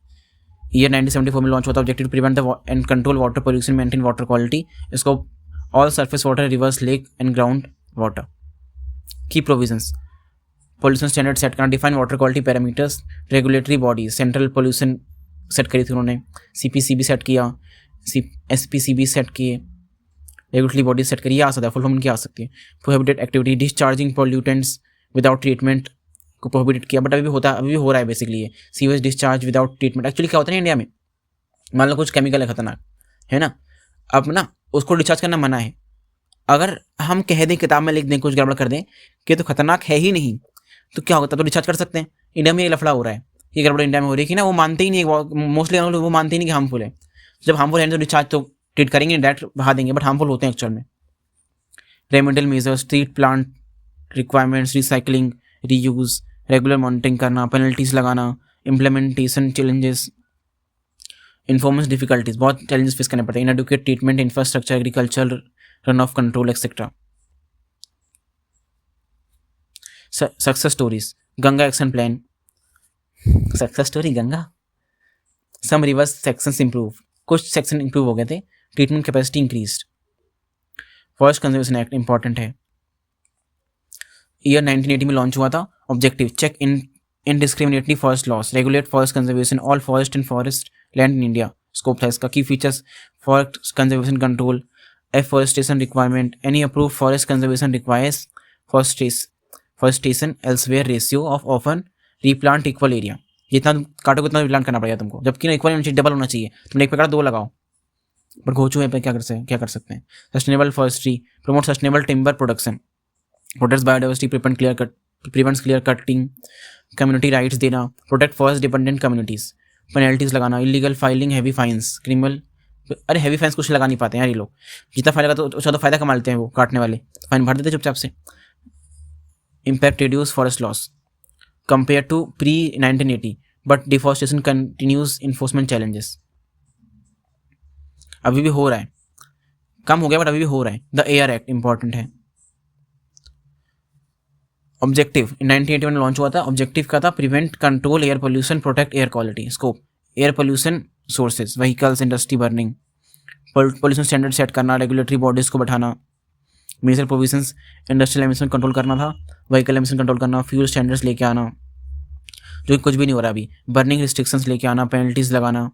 Year 1974 में लॉन्च हुआ था। Objective to prevent the and control water pollution, maintain water quality, इसको all surface water, rivers, lake and ground water. Key provisions, pollution standard set करना, define water quality parameters, regulatory bodies, central pollution set करी थी उन्होंने, CPCB set किया, SPCB set किए, regulatory bodies set करी, आ सकता है फुल फॉर्म क्या आ सकती है। Prohibited activity, discharging pollutants without treatment को प्रोहिबिटेड किया, बट अभी भी होता है, अभी भी हो रहा है बेसिकली ये sewage discharge without treatment. Actually क्या होता है इंडिया में, मान लो कुछ केमिकल है खतरनाक, है ना, अब ना उसको डिस्चार्ज करना मना है। अगर हम कह दें, किताब में लिख दें, कुछ गड़बड़ कर दें कि तो खतरनाक है ही नहीं, तो क्या होता है, तो डिस्चार्ज कर सकते हैं। इंडिया में ये लफड़ा हो रहा है, ये गड़बड़ इंडिया में हो रही है कि ना, वो मानते ही नहीं, मोस्टली वो मानते ही नहीं कि हार्मफुल है। जब हार्मफुल है तो डिस्चार्ज तो ट्रीट करेंगे, डायरेक्ट बहा देंगे, बट हार्मफुल होते हैं एक्चुअल में। Remedial measures, treat plant requirements, recycling, reuse, regular monitoring करना, पेनल्टीज लगाना, इम्प्लीमेंटेशन चैलेंजेस, इन्फॉर्मेंस डिफिकल्टीज, बहुत चैलेंजेस फेस करने पड़ते हैं। Inadequate treatment, infrastructure, agriculture, run off control etcetera. Success stories, Ganga action plan, success story Ganga. Some rivers sections improve, कुछ section improve हो गए थे, treatment capacity increased. Forest conservation act important है, year 1980 में लॉन्च हुआ था। Objective, check indiscriminately forest loss, regulate forest conservation, all forest and forest land in India. Scope था इसका। की features, forest conservation control, afforestation requirement, any approve forest conservation requires forestation elsewhere ratio of often replant equal area, जितना काटोगे उतना replant करना पड़ेगा तुमको, जबकि ना इक्वल होना चाहिए, डबल होना चाहिए। तुमने एक पे काटा 2 लगाओ, पर घोचू है पे क्या कर सकते हैं। Sustainable forestry, promote sustainable timber production, protects biodiversity, prevents clear cutting, community rights देना, protect forest dependent communities, penalties लगाना, illegal filing, heavy fines, criminal, अरे हैवी फाइन्स कुछ लगा नहीं पाते हैं यार ये लोग, जितना फायदा तो ज़्यादा फायदा कमा लेते हैं वो काटने वाले, फाइन भर देते चुपचाप से। Impact reduce forest loss compare to pre 1980, but deforestation continues, enforcement challenges, अभी भी हो रहा है, कम हो गया बट अभी भी हो रहा है। द एयर एक्ट इंपॉर्टेंट है। ऑब्जेक्टिव 1981 में लॉन्च हुआ था। ऑब्जेक्टिव का था prevent, control air pollution, protect air quality. Scope, air pollution sources, vehicles, industry burning, pollution standard set करना, रेगुलेटरी बॉडीज को बैठाना, major provisions, industrial emission control करना था, व्हीकल एमिशन कंट्रोल करना, फ्यूल स्टैंडर्ड्स लेके आना, जो कुछ भी नहीं हो रहा अभी, बर्निंग रिस्ट्रिक्शंस लेके आना, पेनल्टीज लगाना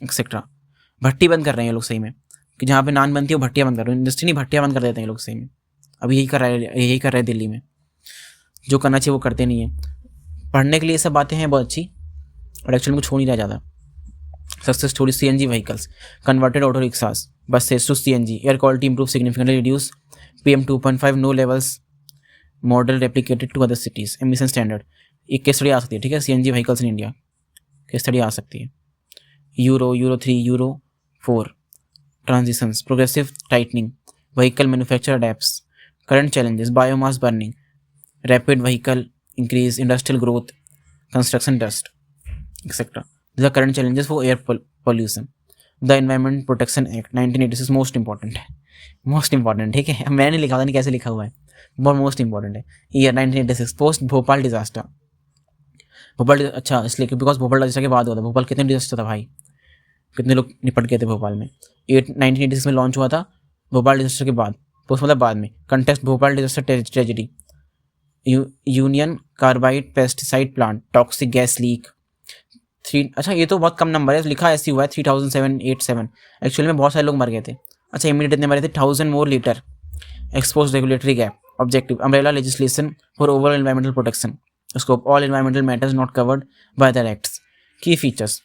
एक्सेट्रा। भट्टी बंद कर रहे हैं ये लोग सही में, कि जहाँ पे नान बनती है वो भट्टियाँ बंद कर रहे हैं, इंडस्ट्री नहीं भट्टियाँ बंद कर देते हैं ये लोग सही में। अभी यही कर रहे हैं दिल्ली में, जो करना चाहिए वो करते नहीं है। पढ़ने के लिए सब बातें हैं बहुत अच्छी, और एक्चुअली को छोड़ नहीं रहा ज़्यादा। Success story, CNG vehicles, converted auto rickshaws, buses to CNG, air quality improve significantly, reduce PM 2.5, NO levels, model replicated to other cities, emission standard. एक केस स्टडी आ सकती है, ठीक है, CNG vehicles in India case study आ सकती है। Euro 3, euro 4 transitions, progressive tightening, vehicle manufacture adepts current challenges, biomass burning, rapid vehicle increase, industrial growth, construction dust etcetera. These are current challenges for air pollution. The Environment Protection Act 1986 most important है, most important. ठीक है, मैंने लिखा था नहीं कैसे लिखा हुआ है, बहुत मोस्ट इंपॉर्टेंट है. Year 1986. Post Bhopal disaster. Bhopal अच्छा इसलिए कि बिकॉज भोपाल डिजास्टर के बाद हुआ था. भोपाल कितने डिजास्टर था भाई, कितने लोग निपट गए थे भोपाल में. 1986 में लॉन्च हुआ था, भोपाल डिजास्टर के बाद. पोस्ट मतलब बाद में. Context Bhopal disaster tragedy. Union carbide pesticide plant, toxic gas leak. अच्छा ये तो बहुत कम नंबर है, लिखा ऐसे हुआ है 3787. एक्चुअली में बहुत सारे लोग मर गए थे. अच्छा इमीडिएट इतने मरे थे. 1000 more litre expose regulatory gap. Objective umbrella legislation for overall environmental protection. Scope all environmental matters not covered by the acts. Key features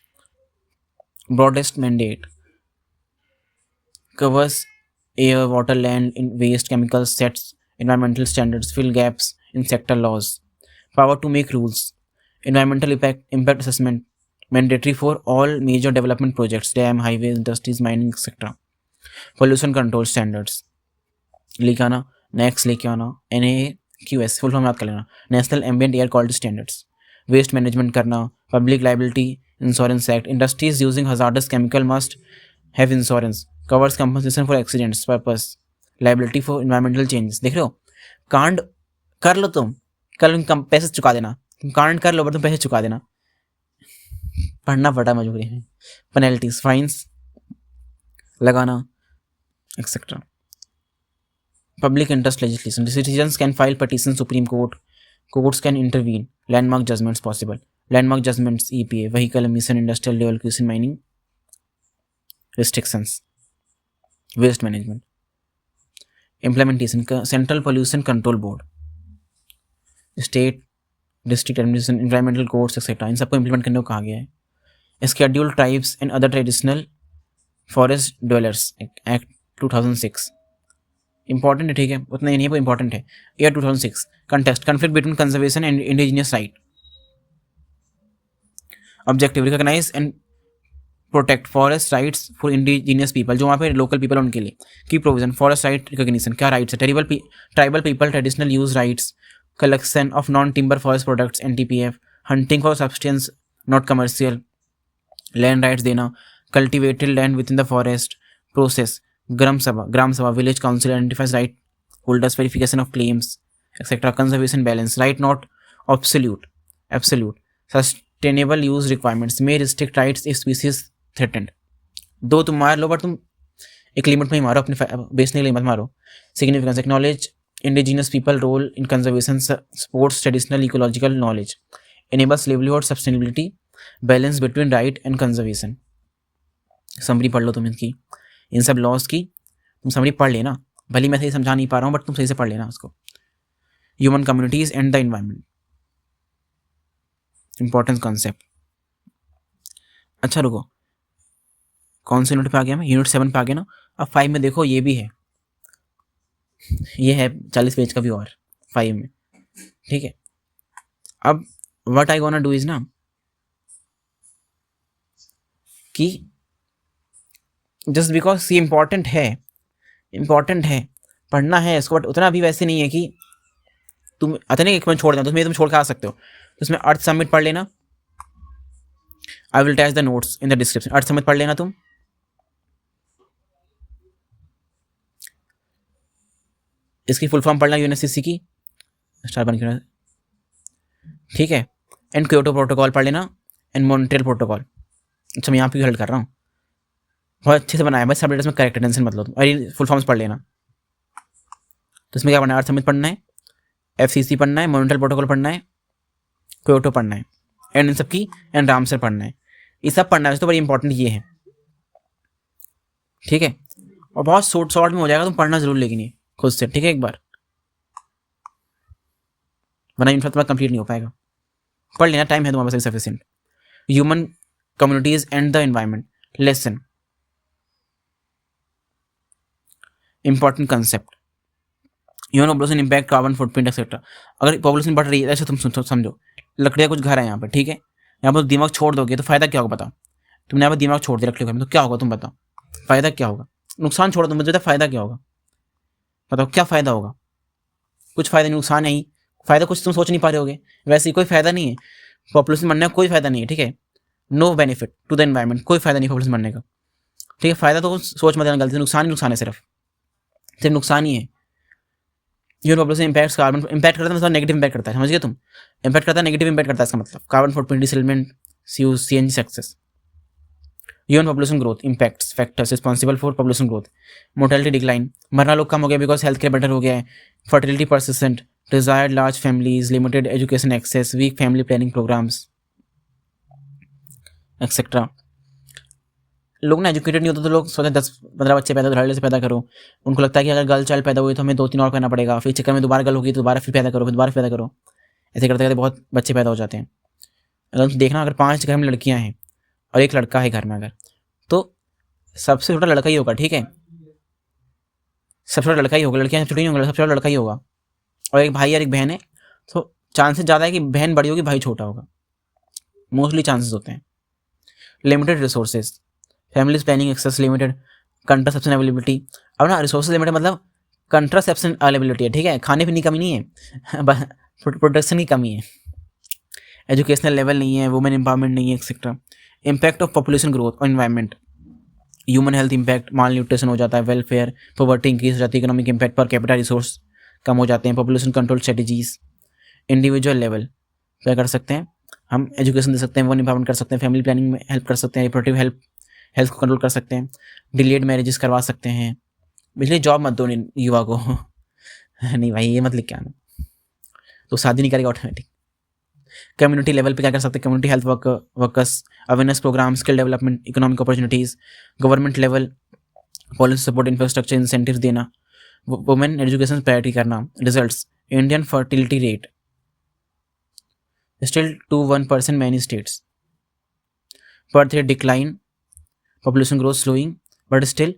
broadest mandate covers air, water, land, waste, chemicals, sets environmental standards, fill gaps in sector laws. Power to make rules. Environmental impact assessment mandatory for all major development projects, dam, highways, industries, mining, etc. Pollution control standards लेके आना. Next लेके आना. NAQS full form याद कर लेना, national ambient air quality standards. Waste management करना. Public liability insurance act. Industries using hazardous chemical must have insurance. Covers compensation for accidents purpose. Liability for environmental changes. देख रहे हो, कांड कर लो तुम, कल कम पैसे चुका देना. तुम कांड कर लो पर तुम पैसे चुका देना. पढ़ना पड़ा मजबूरी में. पेनल्टीज फाइन्स लगाना etcetera. Public interest legislation. Citizens can file petitions Supreme Court. Courts can intervene. Landmark judgments possible. Landmark judgments EPA. Vehicle emission, industrial devolution, mining restrictions. Waste management. Implementation. Central Pollution Control Board. State, district administration, environmental codes etc. इन सबको implement करने को कहा गया है. Scheduled Tribes and Other Traditional Forest Dwellers Act 2006. Important है, ठीक है, उतना ही नहीं है, इंपॉर्टेंट है. Year 2006. Contest conflict between conservation and indigenous right. Objective recognise and protect forest rights for indigenous people, जो वहाँ पे लोकल पीपल उनके लिए. Key provision forest right recognition. क्या राइट्स है? Tribal people traditional use rights. Collection of non timber forest products NTPF. Hunting for subsistence not commercial. Land rights देना. Cultivated land with in the forest process. Gram Sabha village council identifies right holders, verification of claims etcetera. Conservation balance. Right not absolute. Sustainable use requirements may restrict rights if species threatened. दो तुम मार लो, but तुम एक limit में ही मारो, अपने बेचने के लिए मत मारो. Significance acknowledge indigenous people role in conservation, supports traditional ecological knowledge, enables livelihood sustainability, balance between right and conservation. Summary पढ़ लो तुम इनकी, इन सब लॉज की तुम समरी पढ़ लेना. भले मैं सही समझा नहीं पा रहा हूँ, बट तुम सही से पढ़ लेना उसको. Human communities and the environment, important concept. अच्छा रुको, कौन से यूनिट पे आ गया मैं? यूनिट 7 पे आ गया ना. अब 5 में देखो, ये भी है, ये है 40 पेज का भी और 5 में, ठीक है. अब what I gonna do is ना कि जस्ट बिकॉज ये इंपॉर्टेंट है, पढ़ना है इसको, बट उतना भी वैसे नहीं है कि तुम आता नहीं एक मैं छोड़ देना, तो तुम छोड़ के आ सकते हो. तो उसमें अर्थ समिट पढ़ लेना. I will attach the notes in the description. Earth summit पढ़ लेना तुम. इसकी फुल फॉर्म पढ़ना UNFCCC की, स्टार बन के, ठीक है. एंड क्योटो प्रोटोकॉल पढ़ लेना, एंड मॉन्ट्रियल प्रोटोकॉल. अच्छा मैं यहाँ पे हेल्प कर रहा हूँ, बहुत अच्छे से बनाया है, बस सब में करेक्ट, टेंशन मत लो. अरे फुल फॉर्म्स पढ़ लेना. तो इसमें क्या पढ़ना है? अर्थ समिट पढ़ना है, FCC पढ़ना है, मॉन्ट्रियल प्रोटोकॉल पढ़ना है, क्योटो पढ़ना है, एंड इन सब की एंड रामसर पढ़ना है. ये सब पढ़ना है, तो बड़ी इंपॉर्टेंट ये है, ठीक है. और बहुत शॉर्ट में हो जाएगा, तुम पढ़ना जरूर लेकिन ये खुद से, ठीक है, एक बार, वरना इन तुम्हारा कंप्लीट नहीं हो पाएगा. पढ़ लेना, टाइम है तुम्हारे पास sufficient. Human communities and the environment lesson, important concept. Human population impact, carbon footprint etcetera. अगर पॉपुलेशन बढ़ रही है, ऐसे तुम समझो, लकड़ियाँ कुछ घर है यहाँ पर, ठीक है. यहाँ पर दिमाग छोड़ दोगे तो फायदा क्या होगा बताओ? तुमने यहाँ पर दिमाग छोड़ दिया लकड़ियों में, तो क्या होगा तुम बताओ? फायदा क्या होगा? नुकसान छोड़ो तुम, मुझे फायदा क्या होगा? बताओ क्या फ़ायदा होगा? कुछ फ़ायदा नहीं, नुकसान है ही। फ़ायदा कुछ तुम सोच नहीं पा रहे होगे। वैसे ही कोई फ़ायदा नहीं है, पॉपुलेशन बढ़ने का कोई फ़ायदा नहीं है, ठीक है? No benefit to the environment, कोई फ़ायदा नहीं पॉपुलेशन बढ़ने का, ठीक है? फ़ायदा तो सोच मत लेना गलती से, नुकसान ही नुकसान है, सिर्फ नुकसान ही है। Human population impacts carbon, impact करता है मतलब नेगेटिव इम्पैक्ट करता है, समझ गए तुम? इम्पैक्ट करता है, नेगेटिव इम्पैक्ट करता है, इसका मतलब कार्बन फुटप्रिंट, डिसएलिमेंट, CNG success. Human population growth impacts factors responsible for population growth, mortality decline, मरना लोग कम हो गया बिकॉज हेल्थ केयर बेटर हो गया है, fertility persistent, desired large families, limited education access, weak family planning programmes etcetera. लोग ना एजुकेटेड नहीं होते तो लोग सोचते 10-15 बच्चे पैदा धड़ल्ले से पैदा करो। उनको लगता है कि अगर गर्ल चाइल्ड पैदा हुई तो हमें 2-3 और करना पड़ेगा, फिर चक्कर में दोबारा गर्ल होगी तो दोबारा फिर पैदा करो, फिर दोबारा पैदा करो। ऐसे करते करते बहुत बच्चे पैदा हो जाते हैं। अगर तुम देखना, अगर 5 घर में लड़कियां हैं और 1 लड़का है घर में, अगर तो सबसे छोटा लड़का ही होगा, ठीक है? सबसे छोटा लड़का ही होगा, लड़कियां छोटी नहीं होंगी, सबसे छोटा लड़का ही होगा। और एक भाई और एक बहन है तो चांसेस ज़्यादा है कि बहन बड़ी होगी, भाई छोटा होगा, मोस्टली चांसेस होते हैं। Limited resources, families planning access limited, contraception availability. अब ना रिसोर्सेज लिमिटेड मतलब कंट्रासेप्शन अवेलेबिलिटी है, ठीक है? खाने पीने की कमी नहीं है, प्रोडक्शन की कमी है, एजुकेशनल लेवल नहीं है, वुमेन एम्पावरमेंट नहीं है etcetera. Impact of population growth और इन्वायरमेंट, ह्यूमन हेल्थ इम्पैक्ट, माल न्यूट्रिशन हो जाता है, वेलफेयर, पॉवर्टी इंक्रीज हो जाती है, इकोनॉमिक इम्पैक्ट पर कैपिटल रिसोर्स कम हो जाते हैं, population control strategies. Individual level क्या कर सकते हैं हम? एजुकेशन दे सकते हैं, वुमेन एम्पावरमेंट कर सकते हैं, फैमिली प्लानिंग में हेल्प कर सकते हैं, रिप्रोडक्टिव हेल्थ को कंट्रोल कर सकते हैं, डिलेड मैरिजेस करवा सकते हैं। इसलिए जॉब मत दो युवा को नहीं भाई, ये मत लिख के आना, तो शादी नहीं करेगा ऑटोमेटिक। कम्युनिटी लेवल पे क्या कर सकते हैं? Community health workers, awareness programme, skill development, economic opportunities. Government level policy support, infrastructure incentive देना, वुमेन एजुकेशन प्रायोरिटी करना। Results, Indian fertility rate still to 1% many states, birth rate decline, population growth slowing, but still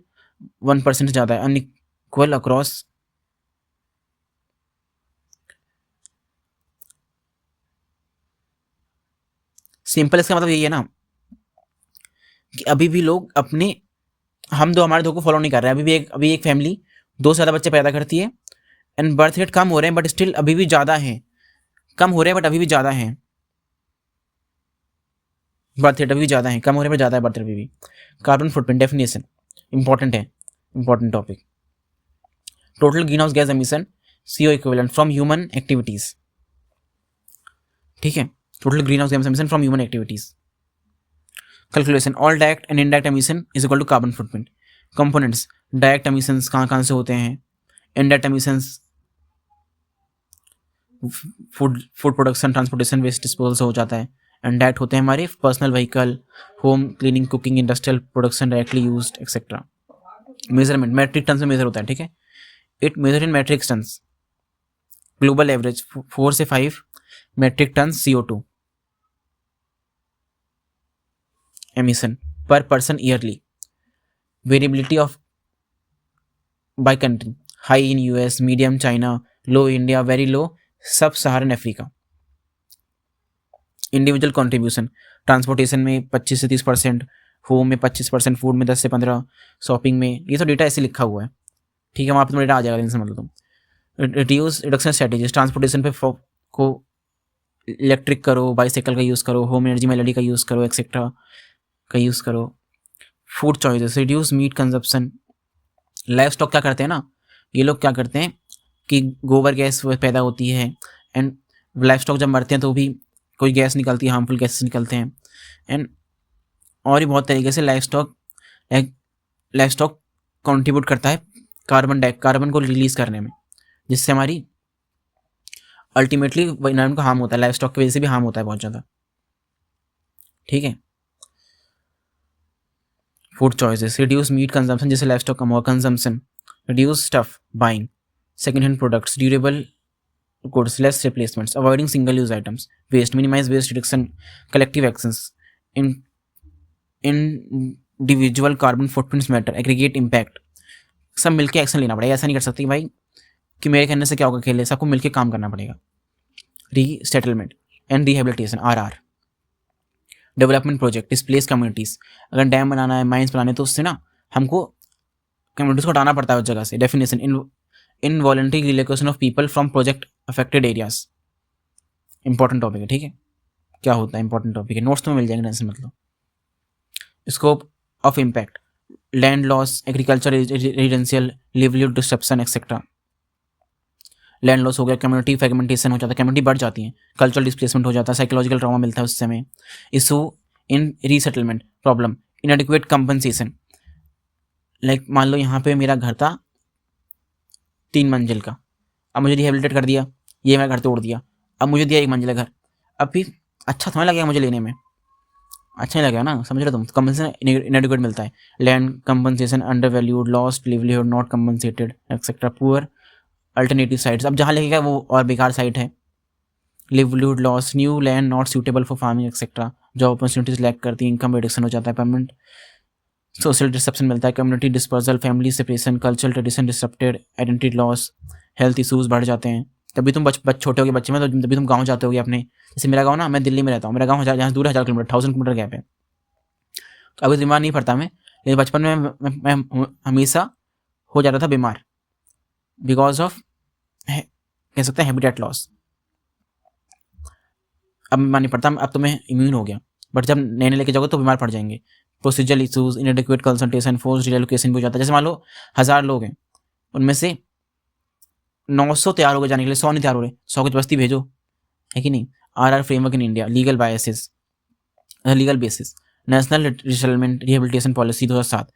1% ज़्यादा है, unequal across। Simple इसका मतलब यही है ना कि अभी भी लोग अपने हमारे दो को फॉलो नहीं कर रहे हैं। अभी एक फैमिली 2 से ज़्यादा बच्चे पैदा करती है एंड बर्थ रेट कम हो रहे हैं, बट स्टिल अभी भी ज़्यादा है, कम हो रहे हैं बट अभी भी ज़्यादा है, बर्थ रेट अभी भी ज़्यादा है, कम हो रहे हैं बट ज़्यादा है बर्थ रेट अभी भी। कार्बन फुटप्रिंट डेफिनेशन इंपॉर्टेंट है, important topic. Total green house gas emission, CO equivalent from human activities, ठीक है? Total green house gas emission from human activities. Calculation, all direct and indirect emission is equal to carbon footprint. Components, direct emissions कहाँ से होते हैं, indirect emissions food production, transportation, waste disposal से हो जाता है, एंड डायरेक्ट होते हैं हमारे personal vehicle, home cleaning, cooking, industrial production, directly used etcetera. Measurement, metric tonne में मेजर होता है, ठीक है? It measure in metric tonnes, global average 4 से 5 metric tonne CO2 emission per person yearly. Variability of by country, high in US, medium China, low India, very low sub Saharan Africa. Individual contribution, transportation में 25 से 30%, home में 25%, food में 10 से 15, shopping में, ये तो data ऐसे लिखा हुआ है, ठीक है? वहाँ पर डेटा आ जाएगा, समझ लो तुम। रिडक्शन स्ट्रेटेजीज, ट्रांसपोर्टेशन पे को इलेक्ट्रिक करो, बाईसाइकिल का यूज़ करो, होम एनर्जी में LED का यूज़ करो एक्सेट्रा का यूज़ करो। Food choices, reduce meat consumption. Life stock क्या करते हैं ना, ये लोग क्या करते हैं कि गोबर गैस पैदा होती है एंड लाइफ स्टॉक जब मरते हैं तो भी कोई गैस निकलती है, हार्मफुल गैसेस निकलते हैं, एंड और भी बहुत तरीके से लाइफ स्टॉक कंट्रीब्यूट करता है कार्बन को रिलीज करने में, जिससे हमारी अल्टीमेटली एनवायरमेंट को हार्म होता है, लाइफ स्टॉक की वजह से भी हार्म होता है बहुत ज़्यादा, ठीक है? Food choices, reduce meat consumption, जैसे लाइफ स्टॉक कम हुआ, consumption, reduce stuff buying, second hand products, durable goods, less replacements, avoiding single-use items, waste, minimize waste reduction, collective actions, individual carbon footprints matter, aggregate impact। सब मिलके action लेना पड़ेगा, ऐसा नहीं कर सकती भाई कि मेरे कहने से क्या होगा, खेले, सबको मिलके काम करना पड़ेगा। Resettlement and rehabilitation, RR। Development project, displace communities, अगर डैम बनाना है, माइंस बनाने, तो उससे ना हमको कम्युनिटीज को हटाना पड़ता है उस जगह से। Definition, involuntary relocation of people from project affected areas. Important topic है, ठीक है, क्या होता है इंपॉर्टेंट टॉपिक है, नोट्स तो मिल जाएंगे ऐसे मतलब। Scope of impact, land loss, agriculture, residential, livelihood disruption etcetera. Land loss हो गया, कम्युनिटी फ्रेगमेंटेशन हो जाता है, कम्युनिटी बढ़ जाती है, कल्चरल डिस्प्लेसमेंट हो जाता है, साइकोलॉजिकल ट्रॉमा मिलता है उस समय, issue in resettlement problem, इनएडिक्वेट compensation. Like मान लो यहाँ पे मेरा घर था 3 मंजिल का, अब मुझे रिहेबिलिटेट कर दिया, ये मेरा घर तोड़ दिया, अब मुझे दिया 1 मंजिला घर, अब भी अच्छा थोड़ा लगेगा मुझे लेने में, अच्छा नहीं लगेगा ना, समझ रहे तुम। कंपनसेशन इनएडिक्वेट मिलता है, land compensation undervalued, lost livelihood not compensated etcetera, poor alternative sites, अब जहाँ लगेगा वो और बेकार साइट है, livelihood loss, new land not suitable for farming etcetera, job opportunities lack करती है, इनकम रिडक्शन हो जाता है, परमानेंट सोशल डिस्ट्रप्शन मिलता है, community dispersal, family separation, cultural tradition disturbed, identity loss, health issues बढ़ जाते हैं। तभी तुम छोटे हो गए बच्चे में, तो तभी तुम गाँव जाते होगे अपने, जैसे मेरा गाँव ना, मैं दिल्ली में रहता हूँ, मेरा गाँव यहाँ दूर 1000 किलोमीटर, 1000 किलोमीटर गैप है, तो अभी बीमार नहीं पड़ता मैं, लेकिन बचपन में मैं हमेशा हो जाता था बीमार, बिकॉज ऑफ कह सकते हैं हैबिटेट लॉस। अब बीमार नहीं पड़ता, अब तो मैं इम्यून हो गया, बट जब नए लेके जाओगे तो बीमार पड़ जाएंगे। Procedural issues, इनएडिक्वेट consultation, force relocation भी हो जाता है। जैसे मान लो 1000 लोग हैं, उनमें से 900 तैयार हो गए जाने के लिए, 100 नहीं तैयार हो रहे, 100 की बस्ती भेजो, है कि नहीं। RR framework in India, legal biases, legal basis, national resettlement rehabilitation policy 2007,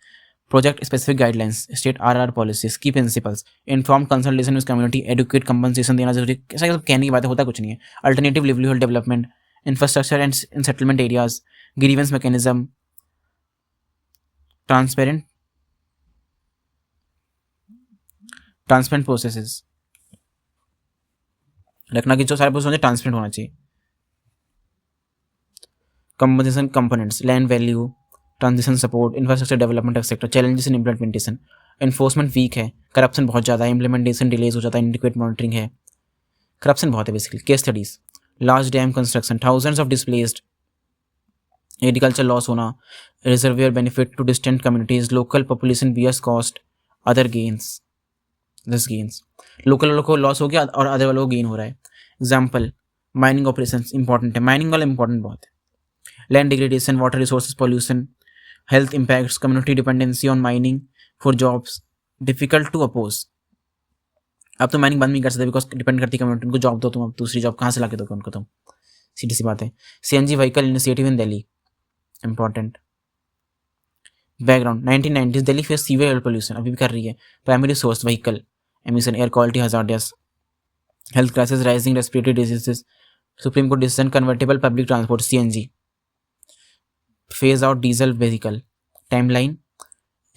project specific guidelines, state RR policies, की principles, inform consultation with community, adequate compensation देना जरूरी, ऐसा कहने की बात होता कुछ नहीं है। Alternative livelihood development, infrastructure and settlement areas, grievance mechanism, transparent processes, रखना कि जो सारे प्रोसेस ट्रांसपेरेंट होना चाहिए। Compensation components, land value, transition support, infrastructure development etcetera, challenges in implementation, enforcement weak है, करप्शन बहुत ज़्यादा है, इम्प्लीमेंटेशन डिलेज हो जाता है, इनडिक्वेट मॉनिटरिंग है, करप्शन बहुत है basically. Case studies, large dam construction, thousands of displaced, agriculture loss होना, reservoir benefit to distant communities, local population bears cost, other gains, this gains, local वालों को लॉस हो गया और अदर वालों को गेन हो रहा है। एग्जाम्पल, माइनिंग ऑपरेशन इंपॉर्टेंट है, माइनिंग वाला इंपॉर्टेंट बहुत है, land degradation, water resources pollution, health impacts, community dependency on mining for jobs, difficult to oppose. अब तो माइनिंग बंद नहीं कर सकते, बिकॉज डिपेंड करती है कम्युनिटी, उनको जॉब दो तुम, अब दूसरी जॉब कहाँ से ला के दोगे उनको तुम, सीधी सी बात है। CNG vehicle initiative in Delhi, important. Background, 1990s Delhi face severe air pollution, अभी भी कर रही है, primary source vehicle emission, air quality hazardous, health crisis, rising respiratory diseases, supreme court decision, convertible public transport CNG, phase out diesel vehicle, timeline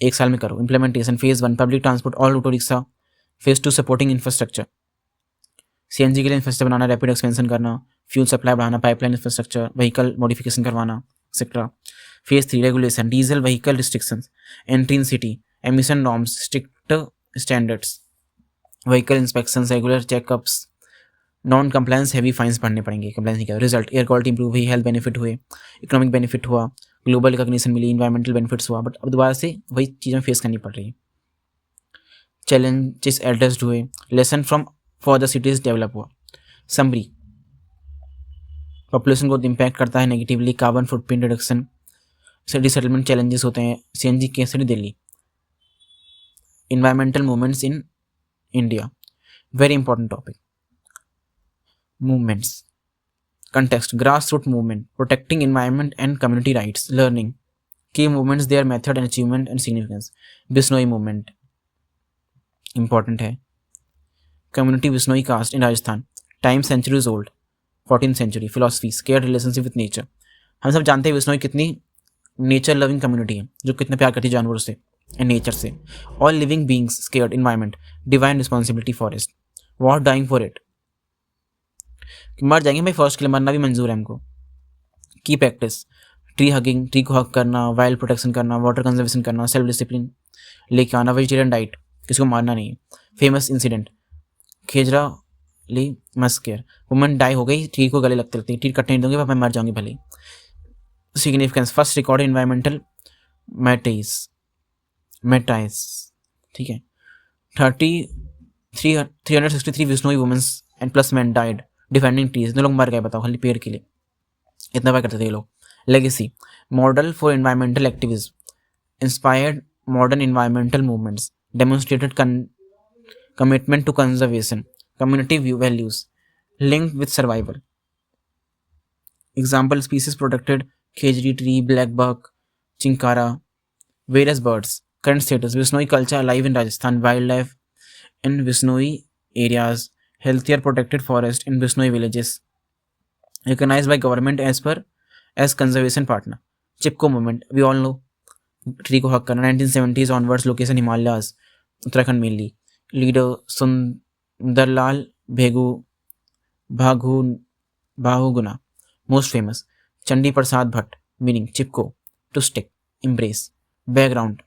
1 साल में करो, implementation, phase 1 public transport all auto rickshaw, phase 2 supporting infrastructure, CNG के लिए infrastructure बनाना, rapid expansion करना, fuel supply बढ़ाना, pipeline infrastructure, vehicle modification करवाना etcetera. Phase 3 regulation, diesel vehicle restrictions, entry in city, emission norms, strict standards, vehicle inspection, regular checkups, non compliance heavy fines भरने पड़ेंगे compliance नहीं किया। Result, air quality improve हुई, health benefit हुए, economic benefit हुआ, global recognition मिली, environmental benefits हुआ, but अब दोबारा से वही चीज़ें फेस करनी पड़ रही है। चैलेंजेस एड्रेस्ड हुए, lesson from for the cities develop हुआ। समरी, पॉपुलेशन को इम्पैक्ट करता है negatively, carbon footprint reduction, city settlement challenges होते हैं, CNG case study Delhi, environmental movements in India, very important topic. movements, context, grassroots movement, protecting environment and community rights, learning, key movements, their method and achievement and significance, Bishnoi movement, important है, community Bishnoi caste in Rajasthan, time centuries old, 14th century, philosophy, scared relationship with nature, हम सब जानते हैं बिश्नोई कितनी nature loving community है, जो कितने प्यार करती है जानवरों से एंड नेचर से, all living beings scared environment, divine responsibility forest, what dying for it, मर जाएंगे भाई फर्स्ट के लिए, मरना भी मंजूर है हमको। की प्रैक्टिस, ट्री हगिंग, ट्री को हग करना, वाइल्ड प्रोटेक्शन करना, वाटर कंजर्वेशन करना, सेल्फ डिसिप्लिन लेके आना, वेजिटेरियन डाइट, किसी को मारना नहीं है। फेमस इंसिडेंट, खेजरा ली मस्केयर, वुमन डाई हो गई, ट्री को गले लगते लगते, ट्री कटने नहीं दूंगी, मैं मर जाऊंगी भले। Significance, first record environmental martyrs, ठीक है। 30 363 Bishnoi women's and plus man died defending trees. इतने लोग मर गए बताओ खाली पेड़ के लिए, इतना बार करते थे ये लोग। Legacy model for environmental activism, inspired modern environmental movements, demonstrated commitment to conservation, community values linked with survival. Example species protected: khejri tree, blackbuck, chinkara, various birds. Current status: Vishnoi culture alive in Rajasthan, wildlife in Vishnoi areas, healthier protected forest in Vishnoi villages, recognized by government as conservation partner. Chipko movement, we all know tree को हक करना, 1970s onwards, location Himalayas, Uttarakhand mainly. Leader Sundarlal Bahuguna, most famous Chandi Prasad Bhatt, meaning Chipko, to stick, embrace, background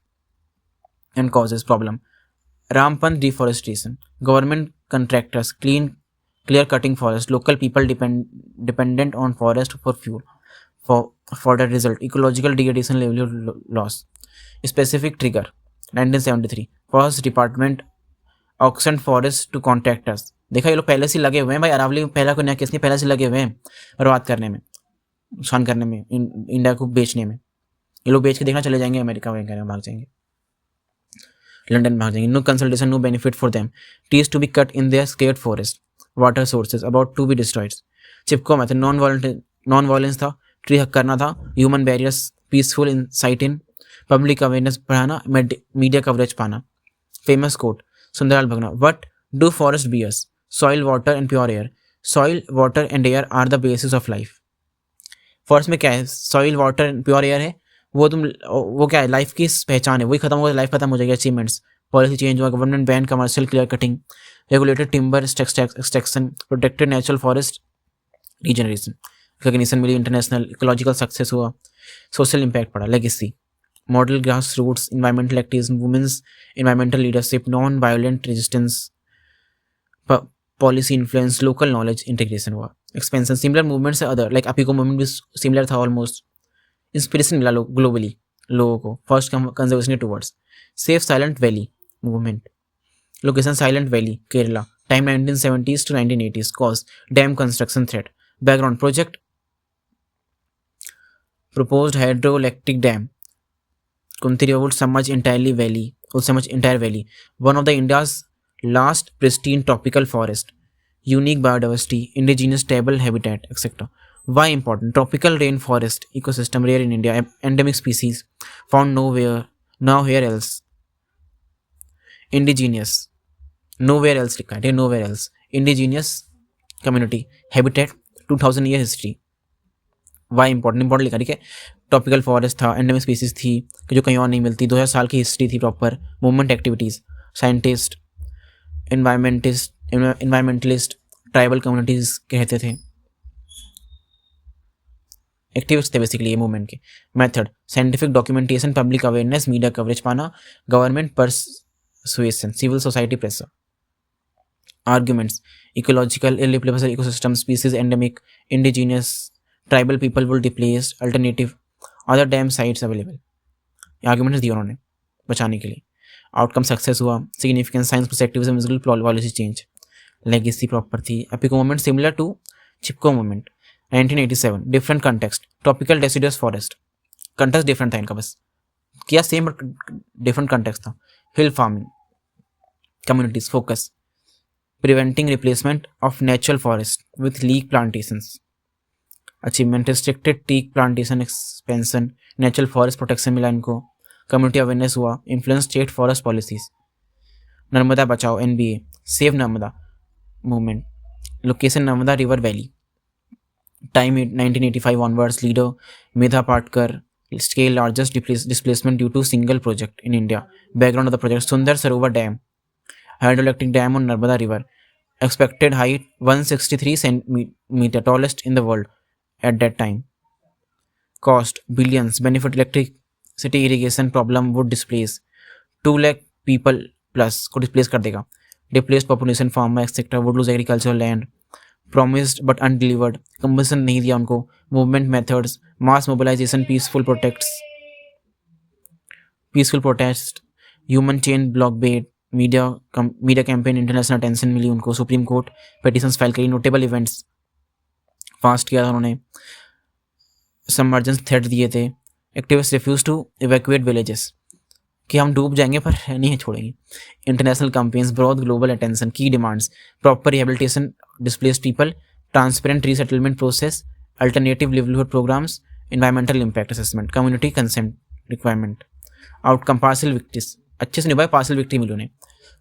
and causes problem: Rampant deforestation, government contractors clear cutting forest, local people dependent on forest for fuel, for the result ecological degradation, level loss. Specific trigger: 1973, forest department auction forest to contractors. देखा ये लोग पहले से लगे हुए हैं भाई, अरावली में पहला कोई नया केस नहीं, पहले से लगे हुए हैं बर्बाद करने में, नुकसान करने में, इंडिया को बेचने में। ये लोग बेच के देखना चले जाएंगे अमेरिका वगैरह, भाग जाएंगे, लंदन भाग जाएंगे। No consultation, no benefit for them, trees to be cut in their sacred forest, water sources about to be destroyed. Chipko method non violence था, ट्री हक करना था, human barriers, peaceful insight in, public awareness बढ़ाना, media coverage पाना। Famous quote Sundarlal Bahuguna, what do forest bears? Soil water and pure air, soil water and air are the basis of life. Forest में क्या है? Soil water and pure air है, वो क्या है? Life की पहचान है, वही खत्म हो गया, लाइफ खत्म हो जाएगी। अचीवमेंट्स, पॉलिसी चेंज हुआ, government ban commercial clear cutting, regulated timber extraction, protected natural forest regeneration, recognition मिली, इंटरनेशनल इकोलॉजिकल सक्सेस हुआ, सोशल इम्पैक्ट पड़ा। Legacy model grass roots, environmental activism, women's environmental leadership, non-violent resistance, policy influence, local knowledge integration हुआ। expansion, similar movements other like Appiko movement भी similar था almost। inspiration मिला globally लोगों को, first conservation towards safe silent valley movement, location silent valley Kerala, time 1970s to 1980s, cause dam construction threat, background project proposed hydroelectric dam Kunti River would submerge entire valley, one of the India's last pristine tropical forest, unique biodiversity, indigenous stable habitat, etc. Why important? Tropical rainforest ecosystem rare in India, endemic species found nowhere else. Indigenous, nowhere else लिखा है, nowhere else. Indigenous community, habitat, 2000 year history. Why important लिखा, ठीक है। Tropical forest था, endemic species थी कि जो कहीं और नहीं मिलती, 2000 साल की हिस्ट्री थी proper, movement activities, scientist, environmentalist, tribal communities कहते थे, एक्टिविस्ट थे बेसिकली ये मूवमेंट के। Method scientific documentation, public awareness, media coverage पाना, government persuasion, civil society pressure. Arguments ecological irreplaceable ecosystem, species endemic, indigenous, tribal people will displace, alternative, other dam sites available. Arguments दिए उन्होंने बचाने के लिए। Outcome success हुआ, significance science perspective, policy change. Legacy proper थी। Appiko movement similar to Chipko movement. 1987 different context, tropical deciduous forest, context different था इनका, बस किया सेम बट डिफरेंट कंटेक्स्ट था। Hill farming communities focus, preventing replacement of natural forest with teak plantations. Achievement restricted teak plantation expansion, natural forest protection मिला इनको, community awareness हुआ, influence state forest policies. Narmada Bachao NBA, save Narmada movement, location Narmada river valley, time 1985 onwards, leader Medha Patkar, scale largest displacement due to single project in India. Background of the project: Sundar Sarovar Dam, hydroelectric dam on Narmada River, expected height 163 centimeter, tallest in the world at that time. Cost billions. Benefit: electricity, irrigation problem would displace 2 lakh people plus को displace कर देगा. Displaced population, farmer etc. would lose agricultural land. Promised but undelivered. Compensation नहीं दिया उनको. Movement methods: mass mobilization, peaceful protest, human chain blockade, media campaign international attention मिली उनको, supreme court petitions file करी, notable events fast किया था उन्होंने, submergence threat दिए थे, activist refuse to evacuate villages कि हम डूब जाएंगे पर नहीं छोड़ेंगे, international campaigns, broad global attention, की demands, proper rehabilitation displaced people, transparent resettlement process, alternative livelihood programs, environmental impact assessment, community consent requirement, outcome partial victories, अच्छे से निभाए, पार्सल विक्ट्री मिली उन्हें,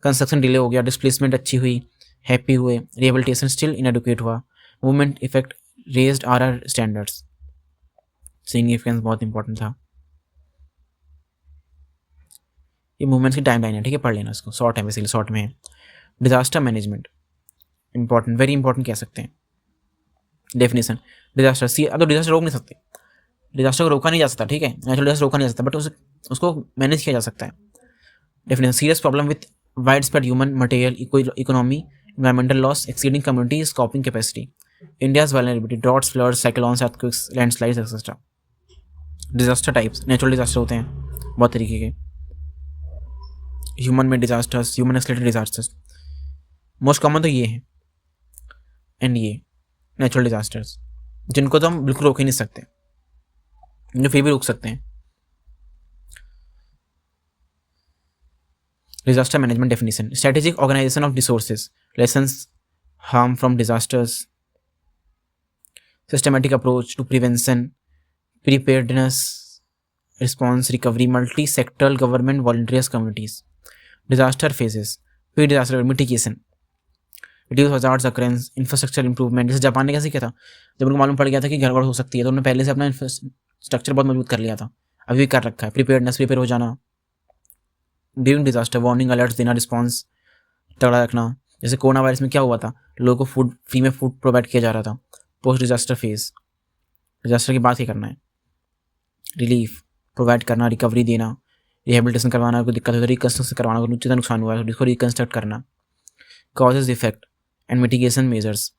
कंस्ट्रक्शन डिले हो गया, डिस्प्लेसमेंट अच्छी हुई, हैप्पी हुए, रिहेबिलिटेशन स्टिल इनएडुकेट हुआ, movement effect raised our standards, significance बहुत इंपॉर्टेंट था। ये मूवमेंट्स की टाइम लाइन है, ठीक है, पढ़ लेना इसको, शॉर्ट है बेसिकली, शॉर्ट में है। Disaster management important, very important कह सकते हैं। डेफिनेशन, डिजास्टर सी, अब तो डिजास्टर रोक नहीं सकते, डिजास्टर को रोका नहीं जा सकता, ठीक है, नेचुरल डिजास्टर रोका नहीं जा सकता, बट उसको मैनेज किया जा सकता है। Definition, serious problem with wide spread human material economy, environmental loss, exceeding community coping capacity, India's vulnerability, droughts, floods, cyclones, earthquakes, landslides et cetera. Disaster types, natural disaster होते हैं बहुत तरीके के, human made disasters, human accelerated disasters, most common तो ये है, and ये natural disasters जिनको तो हम बिल्कुल रोक ही नहीं सकते, जो फिर भी रोक सकते हैं। Disaster management definition, strategic organisation of resources, lessens harm from disasters, systematic approach to prevention, preparedness, response, recovery, multi sectoral government, volunteers, communities. Disaster phases, pre disaster mitigation, reduce hazards occurrence, infrastructure improvement. जैसे Japan ने कैसे किया था, जब उनको मालूम पड़ गया था कि गड़बड़ हो सकती है तो उन्होंने पहले से अपना इंफ्रास्ट्रक्चर बहुत मजबूत कर लिया था, अभी भी कर रखा है, प्रिपेयर्डनेस, प्रिपेयर हो जाना। ड्यूरिंग डिजास्टर वार्निंग अलर्ट्स देना, रिस्पॉन्स तगड़ा रखना। जैसे कोरोना वायरस में क्या हुआ था, लोगों को फूड फ्री में फूड प्रोवाइड किया जा रहा था। पोस्ट डिजास्टर फेज, डिजास्टर के बाद क्या करना है, रिलीफ प्रोवाइड करना, रिकवरी देना, रिहेबिलिटेशन करवाना, कोई दिक्कत हो तो रिकन्स्ट्रक्शन करवाना, कोई जितना नुकसान हुआ है उसको रिकन्स्ट्रक्ट करना। Causes, effect and mitigation measures.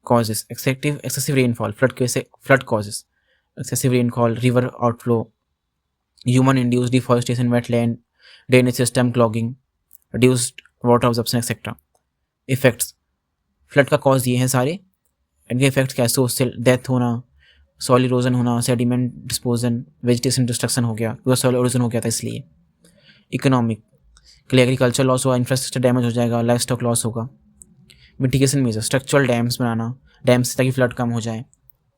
Causes, excessive rainfall, flood causes, excessive rainfall, river outflow, human induced deforestation, wetland drainage system clogging, reduced water absorption etcetera. Effects, flood का कॉज ये हैं सारे, इनके इफेक्ट्स क्या है, सोशल डेथ होना, soil erosion होना, sediment dispersion, vegetation destruction हो गया, पूरा सॉइल इरोजन हो गया था इसलिए। इकोनॉमिक के लिए एग्रीकल्चर लॉस हुआ, इंफ्रास्ट्रक्चर डैमेज हो जाएगा, लाइफ स्टॉक लॉस होगा। मिटिगेशन मेजर, स्ट्रक्चरल डैम्स बनाना, डैम्स ताकि फ्लड कम हो जाए।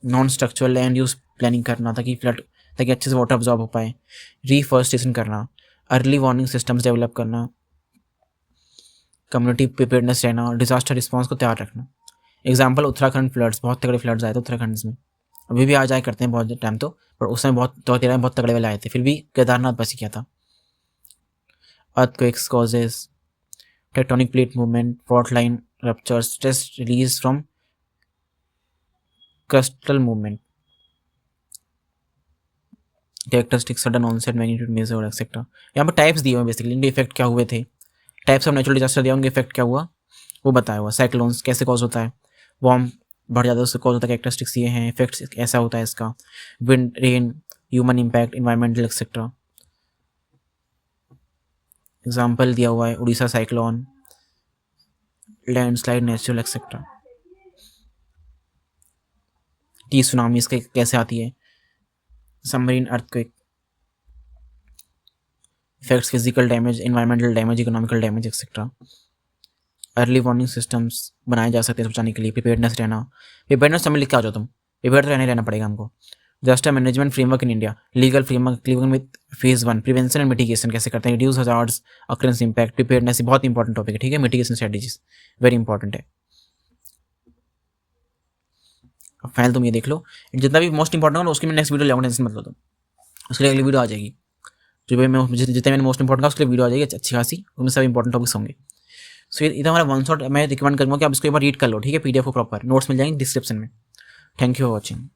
Non structural land use planning करना ताकि अच्छे से वाटर अब्जॉर्ब हो पाए। रिफॉरेस्टेशन करना, अर्ली वार्निंग सिस्टम्स डेवलप करना, कम्युनिटी प्रिपेयर्डनेस रहना, डिजास्टर रिस्पॉन्स को तैयार रखना। एग्जाम्पल उत्तराखंड फ्लड्स, बहुत तगड़े फ्लड्स आए थे उत्तराखंड में, अभी भी आ जाए करते हैं बहुत टाइम तो, पर उस समय बहुत तगड़े वाले आए थे, फिर भी केदारनाथ बच गया था। Earthquakes causes, tectonic plate movement, fault line rupture, stress release from crustal movement, characteristic sudden onset magnitude major etcetera. यहाँ पर टाइप्स दिए हुए बेसिकली, इनके इफेक्ट क्या हुए थे, टाइप्स ऑफ नेचुरल डिजास्टर दिया, उनके इफेक्ट क्या हुआ वो बताया हुआ। साइक्लोन्स कैसे कॉज होता है, वार्म बढ़ जाता है उससे कॉज होता है, कैरेक्टरिस्टिक्स ये हैं, इफेक्ट्स ऐसा होता है इसका। Wind, rain, human impact, environmental etcetera. Example दिया हुआ है Orissa cyclone, landslide, natural etcetera. T tsunami इसके कैसे आती है, submarine earthquake, effects, physical damage, environmental damage, economical damage etcetera. Early warning systems बनाए जा सकते हैं बचाने के लिए। प्रिपेयर्डनेस रहना, प्रिपेयर्डनेस हमें लिख के आ जाओ तुम, प्रिपेयर तो रहना पड़ेगा हमको। Disaster management framework in India, legal framework with phase 1, prevention and mitigation कैसे करते हैं, reduce hazards, occurrence impact, preparedness बहुत इंपॉर्टेंट टॉपिक है, ठीक है। मिटिगेशन स्ट्रेटेजीज वेरी इंपॉर्टेंट है। फाइनल तुम ये देख लो, जितना भी मोस्ट इंपॉर्टेंट हो ना उसकी मैं नेक्स्ट वीडियो लाऊंगा, टेंशन मत लो तुम, उसके लिए अगली वीडियो आ जाएगी। जो भी मैं जितने मैंने मोस्ट इंपॉर्टेंट का उसके लिए वीडियो आ जाएगी अच्छी खासी, उसमें सब इंपॉर्टेंट टॉपिक्स होंगे। सो ये हमारा वन शॉट मैं रिकमेंड करूँगा कि आप इसको एक बार रीड कर लो, ठीक है। PDF को प्रॉपर नोट्स मिल जाएंगे डिस्क्रिप्शन में। Thank you for watching.